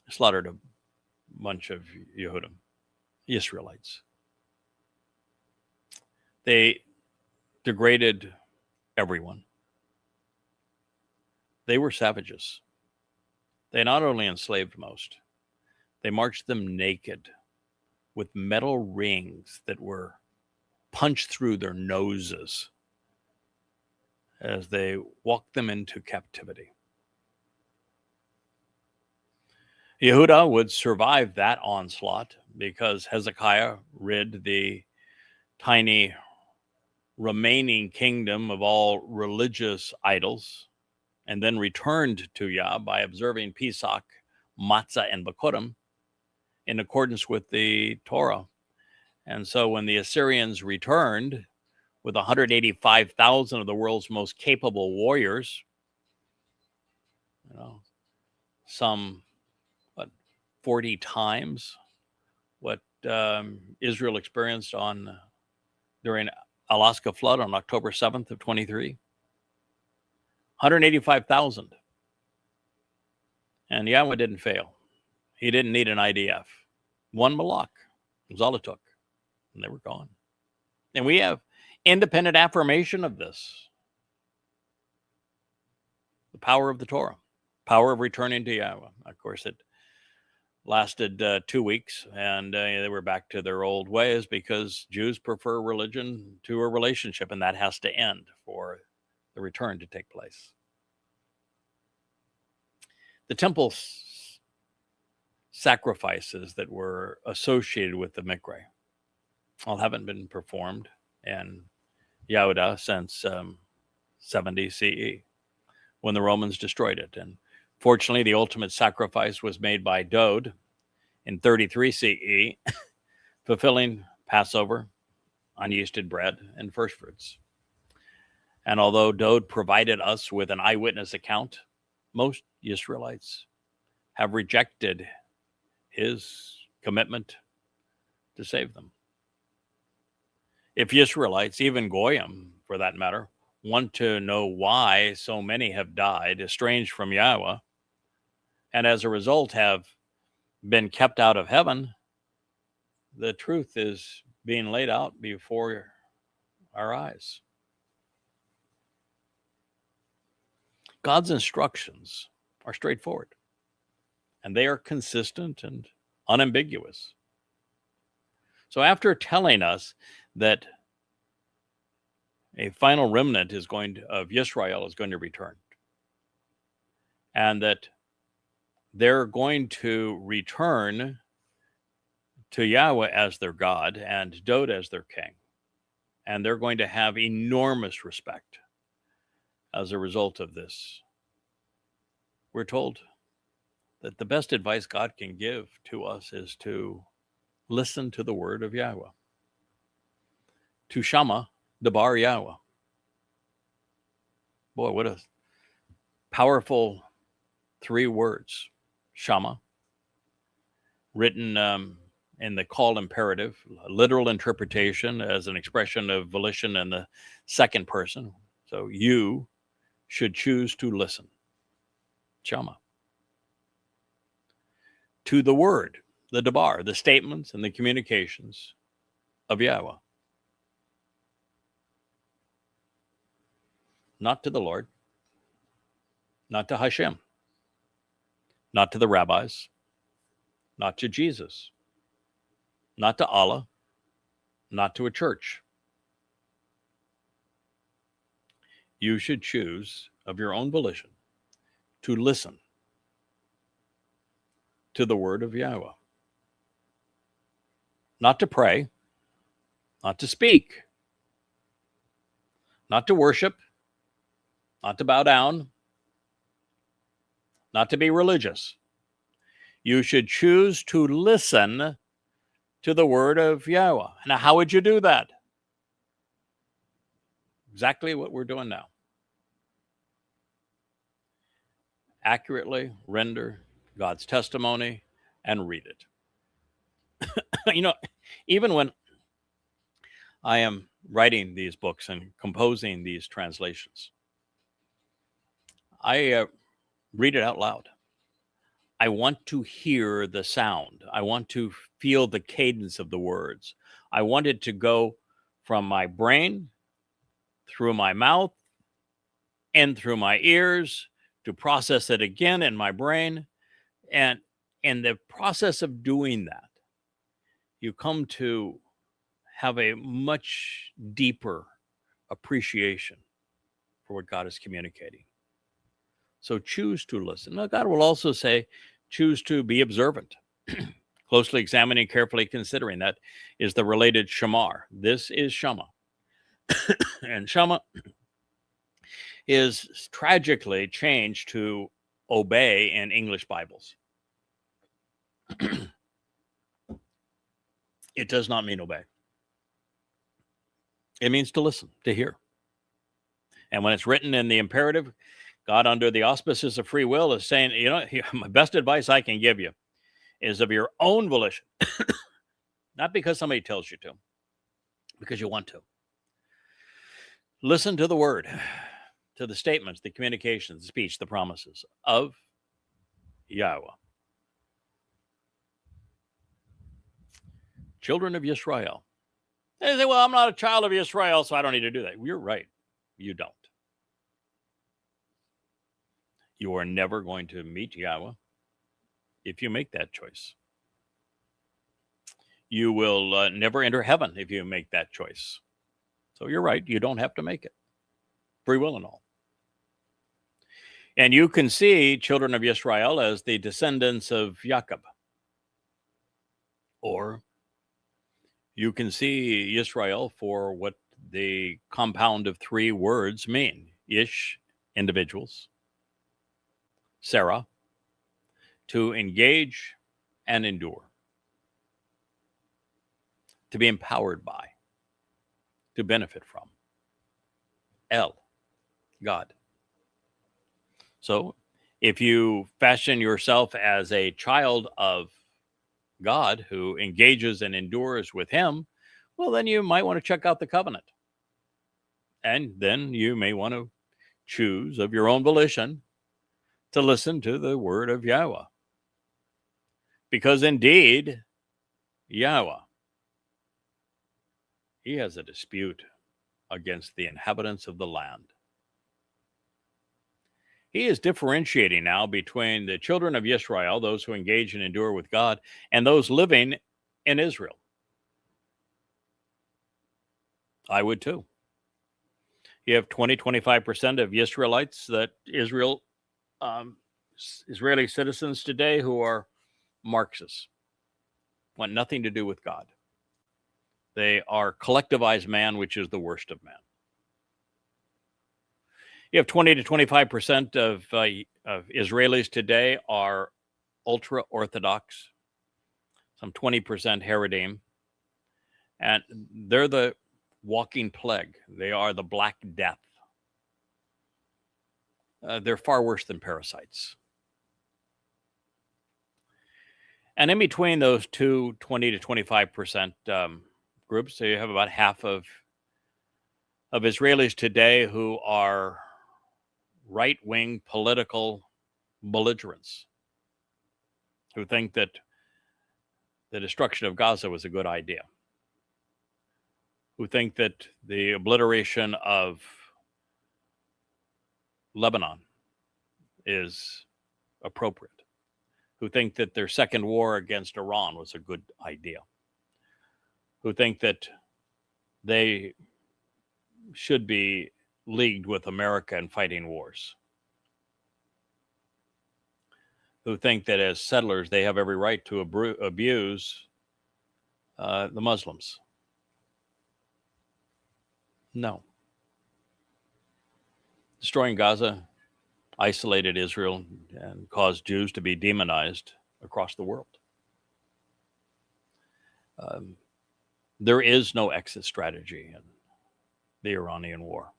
slaughtered a bunch of Yehudim, Yisraelites. They degraded everyone. They were savages. They not only enslaved most, they marched them naked with metal rings that were punched through their noses as they walked them into captivity. Yahuwdah would survive that onslaught because Hezekiah rid the tiny remaining kingdom of all religious idols, and then returned to Yah by observing Pesach Matsah and Bikuwrym in accordance with the Towrah. And so when the Assyrians returned with 185,000 of the world's most capable warriors, some 40 times what Israel experienced during Alaska flood on October 7th of 23. 185,000. And Yahweh didn't fail. He didn't need an IDF. One Malach was all it took. And they were gone. And we have independent affirmation of this. The power of the Towrah. Power of returning to Yahweh. Of course, it lasted 2 weeks, and they were back to their old ways because Jews prefer religion to a relationship, and that has to end for the return to take place. The temple sacrifices that were associated with the Mikre all haven't been performed in Yahuwdah since 70 CE, when the Romans destroyed it. And fortunately, the ultimate sacrifice was made by Dowd in 33 CE, fulfilling Passover, unyeasted bread, and first fruits. And although Dowd provided us with an eyewitness account, most Yisraelites have rejected his commitment to save them. If Yisraelites, even Goyim for that matter, want to know why so many have died, estranged from Yahweh, and as a result have been kept out of heaven, the truth is being laid out before our eyes. God's instructions are straightforward, and they are consistent and unambiguous. So after telling us that a final remnant of Yisrael is going to return, and that they're going to return to Yahweh as their God and Dowd as their king, and they're going to have enormous respect as a result of this, we're told that the best advice God can give to us is to listen to the word of Yahweh, to Shama Debar Yahweh. Boy, what a powerful 3 words. Shama, written in the call imperative, literal interpretation as an expression of volition in the second person. So you should choose to listen. Shama. To the word, the Debar, the statements and the communications of Yahweh. Not to the Lord, not to Hashem, not to the rabbis, not to Jesus, not to Allah, not to a church. You should choose of your own volition to listen to the word of Yahweh. Not to pray, not to speak, not to worship, not to bow down, not to be religious. You should choose to listen to the word of Yahweh. Now, how would you do that? Exactly what we're doing now. Accurately render God's testimony and read it. Even when I am writing these books and composing these translations, I read it out loud. I want to hear the sound. I want to feel the cadence of the words. I want it to go from my brain, through my mouth, and through my ears, to process it again in my brain. And in the process of doing that, you come to have a much deeper appreciation for what God is communicating. So choose to listen. Now, God will also say, choose to be observant, closely examining, carefully considering. That is the related shamar. This is Shama. And Shama is tragically changed to obey in English Bibles. It does not mean obey. It means to listen, to hear. And when it's written in the imperative, God, under the auspices of free will, is saying, my best advice I can give you is of your own volition, not because somebody tells you to, because you want to. Listen to the word, to the statements, the communications, the speech, the promises of Yahowah. Children of Yisrael. They say, well, I'm not a child of Yisrael, so I don't need to do that. You're right. You don't. You are never going to meet Yahowah if you make that choice. You will never enter heaven if you make that choice. So you're right. You don't have to make it. Free will and all. And you can see children of Yisrael as the descendants of Jacob. Or you can see Yisrael for what the compound of three words mean. Ish, individuals. Sarah, to engage and endure. To be empowered by. To benefit from. El, God. So if you fashion yourself as a child of God who engages and endures with him, well, then you might want to check out the covenant. And then you may want to choose of your own volition to listen to the word of Yahowah. Because indeed, Yahowah, he has a dispute against the inhabitants of the land. He is differentiating now between the children of Yisrael, those who engage and endure with God, and those living in Israel. I would too. You have 25% of Yisraelites, that Israeli citizens today, who are Marxists, want nothing to do with God. They are collectivized man, which is the worst of man. You have 20 to 25% of Israelis today are ultra-Orthodox, some 20% Haredim, and they're the walking plague. They are the Black Death. They're far worse than parasites. And in between those two 20 to 25% groups, so you have about half of Israelis today who are right-wing political belligerents, who think that the destruction of Gaza was a good idea, who think that the obliteration of Lebanon is appropriate, who think that their second war against Iran was a good idea, who think that they should be leagued with America in fighting wars, who think that as settlers they have every right to abuse the Muslims. No. Destroying Gaza isolated Israel and caused Jews to be demonized across the world. There is no exit strategy in the Iranian war.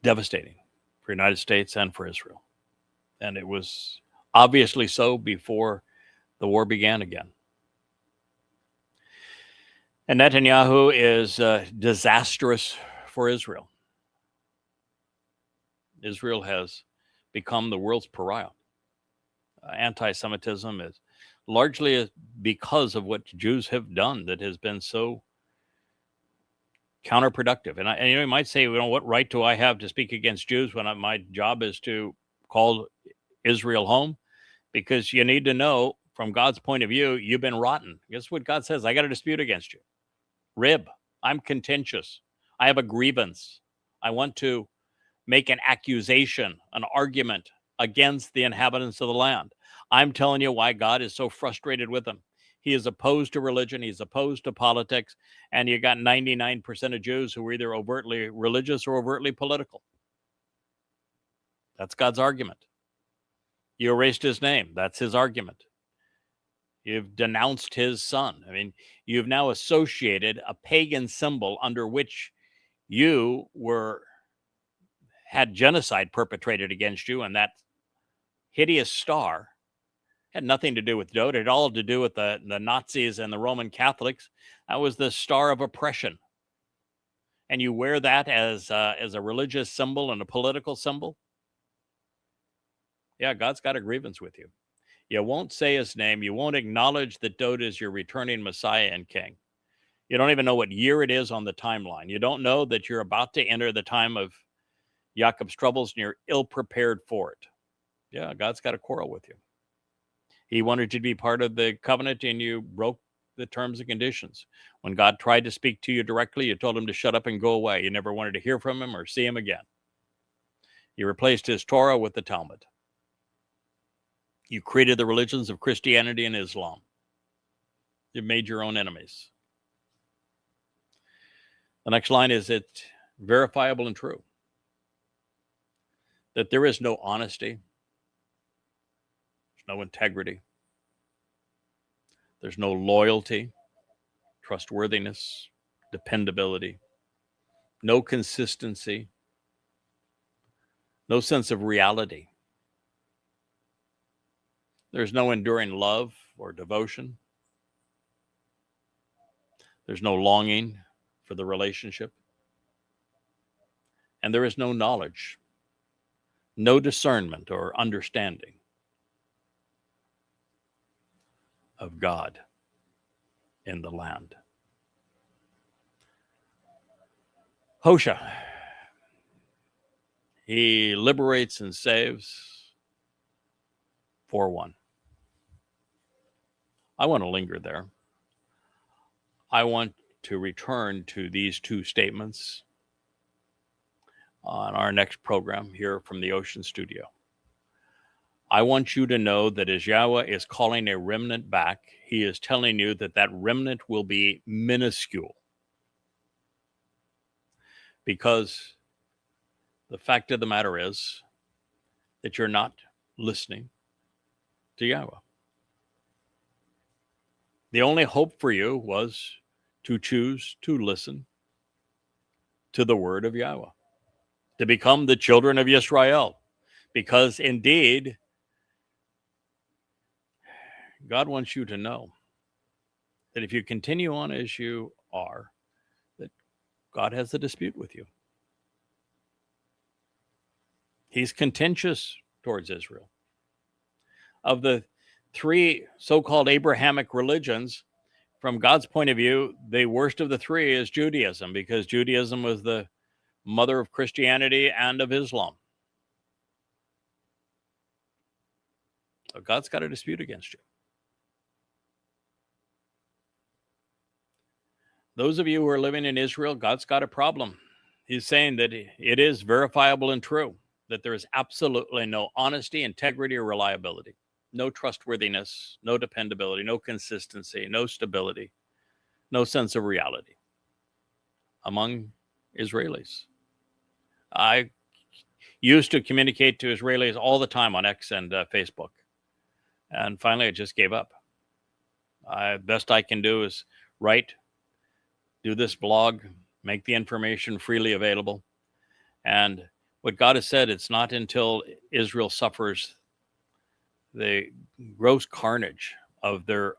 Devastating for the United States and for Israel. And it was obviously so before the war began again. And Netanyahu is disastrous for Israel. Israel has become the world's pariah. Anti-Semitism is largely because of what Jews have done that has been so counterproductive. And you might say, what right do I have to speak against Jews when my job is to call Israel home? Because you need to know, from God's point of view, you've been rotten. Guess what God says? I got a dispute against you. Rib. I'm contentious. I have a grievance. I want to make an accusation, an argument against the inhabitants of the land. I'm telling you why God is so frustrated with them. He is opposed to religion. He's opposed to politics. And you got 99% of Jews who are either overtly religious or overtly political. That's God's argument. You erased his name. That's his argument. You've denounced his son. I mean, you've now associated a pagan symbol under which you had genocide perpetrated against you, and that hideous star had nothing to do with Dowd. It had all to do with the Nazis and the Roman Catholics. That was the star of oppression. And you wear that as a religious symbol and a political symbol? Yeah, God's got a grievance with you. You won't say his name. You won't acknowledge that Dowd is your returning Messiah and King. You don't even know what year it is on the timeline. You don't know that you're about to enter the time of Jacob's troubles and you're ill-prepared for it. Yeah, God's got a quarrel with you. He wanted you to be part of the covenant and you broke the terms and conditions. When God tried to speak to you directly, you told him to shut up and go away. You never wanted to hear from him or see him again. You replaced his Towrah with the Talmud. You created the religions of Christianity and Islam. You made your own enemies. The next line is, it's verifiable and true that there is no honesty, there's no integrity, there's no loyalty, trustworthiness, dependability, no consistency, no sense of reality. There's no enduring love or devotion. There's no longing for the relationship. And there is no knowledge, no discernment or understanding of God in the land. Howsha. He liberates and saves 4:1. I want to linger there. I want to return to these two statements on our next program here from the Ocean Studio. I want you to know that as Yahweh is calling a remnant back, he is telling you that that remnant will be minuscule. Because the fact of the matter is that you're not listening to Yahweh. The only hope for you was to choose to listen to the word of Yahweh, to become the children of Yisrael. Because indeed, God wants you to know that if you continue on as you are, that God has a dispute with you. He's contentious towards Israel. Of the three so-called Abrahamic religions, from God's point of view, the worst of the three is Judaism, because Judaism was the mother of Christianity and of Islam. So God's got a dispute against you. Those of you who are living in Israel, God's got a problem. He's saying that it is verifiable and true, that there is absolutely no honesty, integrity, or reliability. No trustworthiness, no dependability, no consistency, no stability, no sense of reality among Israelis. I used to communicate to Israelis all the time on X and Facebook. And finally, I just gave up. Best I can do is write, do this blog, make the information freely available. And what God has said, it's not until Israel suffers the gross carnage of their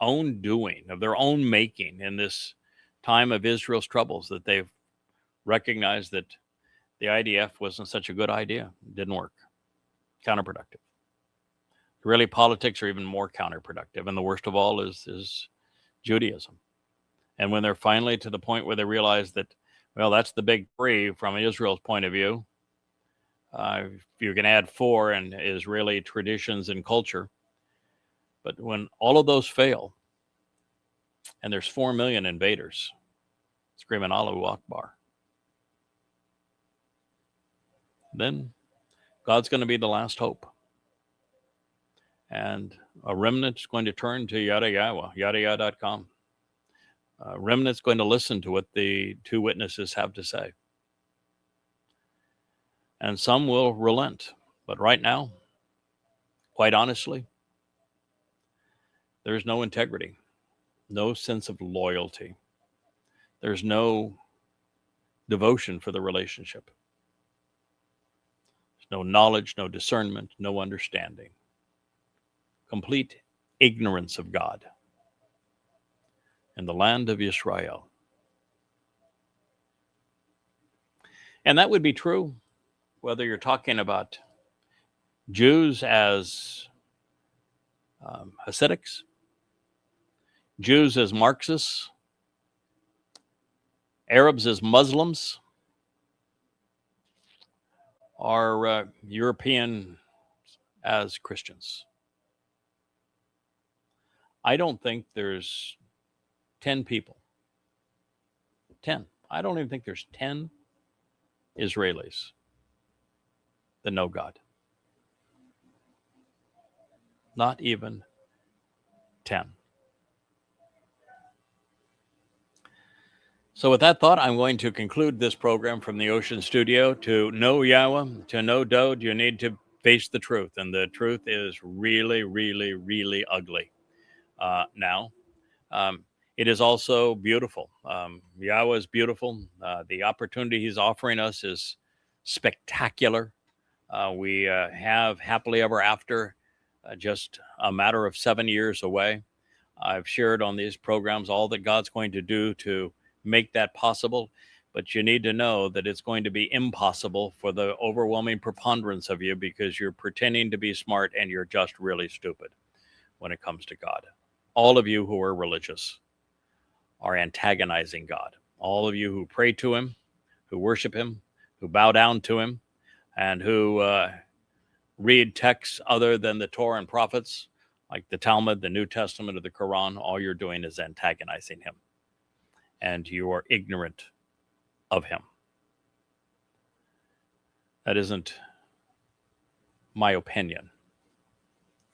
own doing, of their own making in this time of Israel's troubles, that they've recognized that the IDF wasn't such a good idea. It didn't work. Counterproductive. Really, politics are even more counterproductive. And the worst of all is Judaism. And when they're finally to the point where they realize that, well, that's the big three from Israel's point of view. You can add 4 in Israeli traditions and culture. But when all of those fail, and there's 4 million invaders screaming Allahu Akbar, then God's going to be the last hope. And a remnant's going to turn to Yada Yahowah, yadayah.com. A remnant's going to listen to what the two witnesses have to say. And some will relent. But right now, quite honestly, there's no integrity, no sense of loyalty. There's no devotion for the relationship. There's no knowledge, no discernment, no understanding. Complete ignorance of God in the land of Yisrael. And that would be true whether you're talking about Jews as Hasidics, Jews as Marxists, Arabs as Muslims, or European as Christians. I don't think there's 10 people. 10. I don't even think there's 10 Israelis that know God. Not even 10. So with that thought, I'm going to conclude this program from the Ocean Studio. To know Yahowah, to know Dowd, you need to face the truth. And the truth is really, really, really ugly. Now, it is also beautiful. Yahowah is beautiful. The opportunity he's offering us is spectacular. We have happily ever after, just a matter of 7 years away. I've shared on these programs all that God's going to do to make that possible, but you need to know that it's going to be impossible for the overwhelming preponderance of you, because you're pretending to be smart and you're just really stupid when it comes to God. All of you who are religious are antagonizing God. All of you who pray to him, who worship him, who bow down to him, and who read texts other than the Torah and prophets, like the Talmud, the New Testament, or the Quran, all you're doing is antagonizing him. And you are ignorant of him. That isn't my opinion.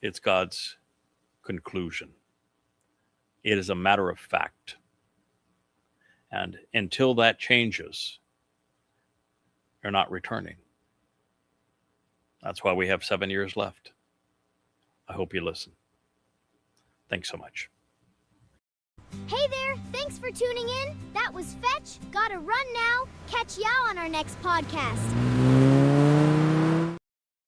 It's God's conclusion. It is a matter of fact. And until that changes, you're not returning. That's why we have 7 years left. I hope you listen. Thanks so much. Hey there, thanks for tuning in. That was Fetch. Gotta run now. Catch y'all on our next podcast.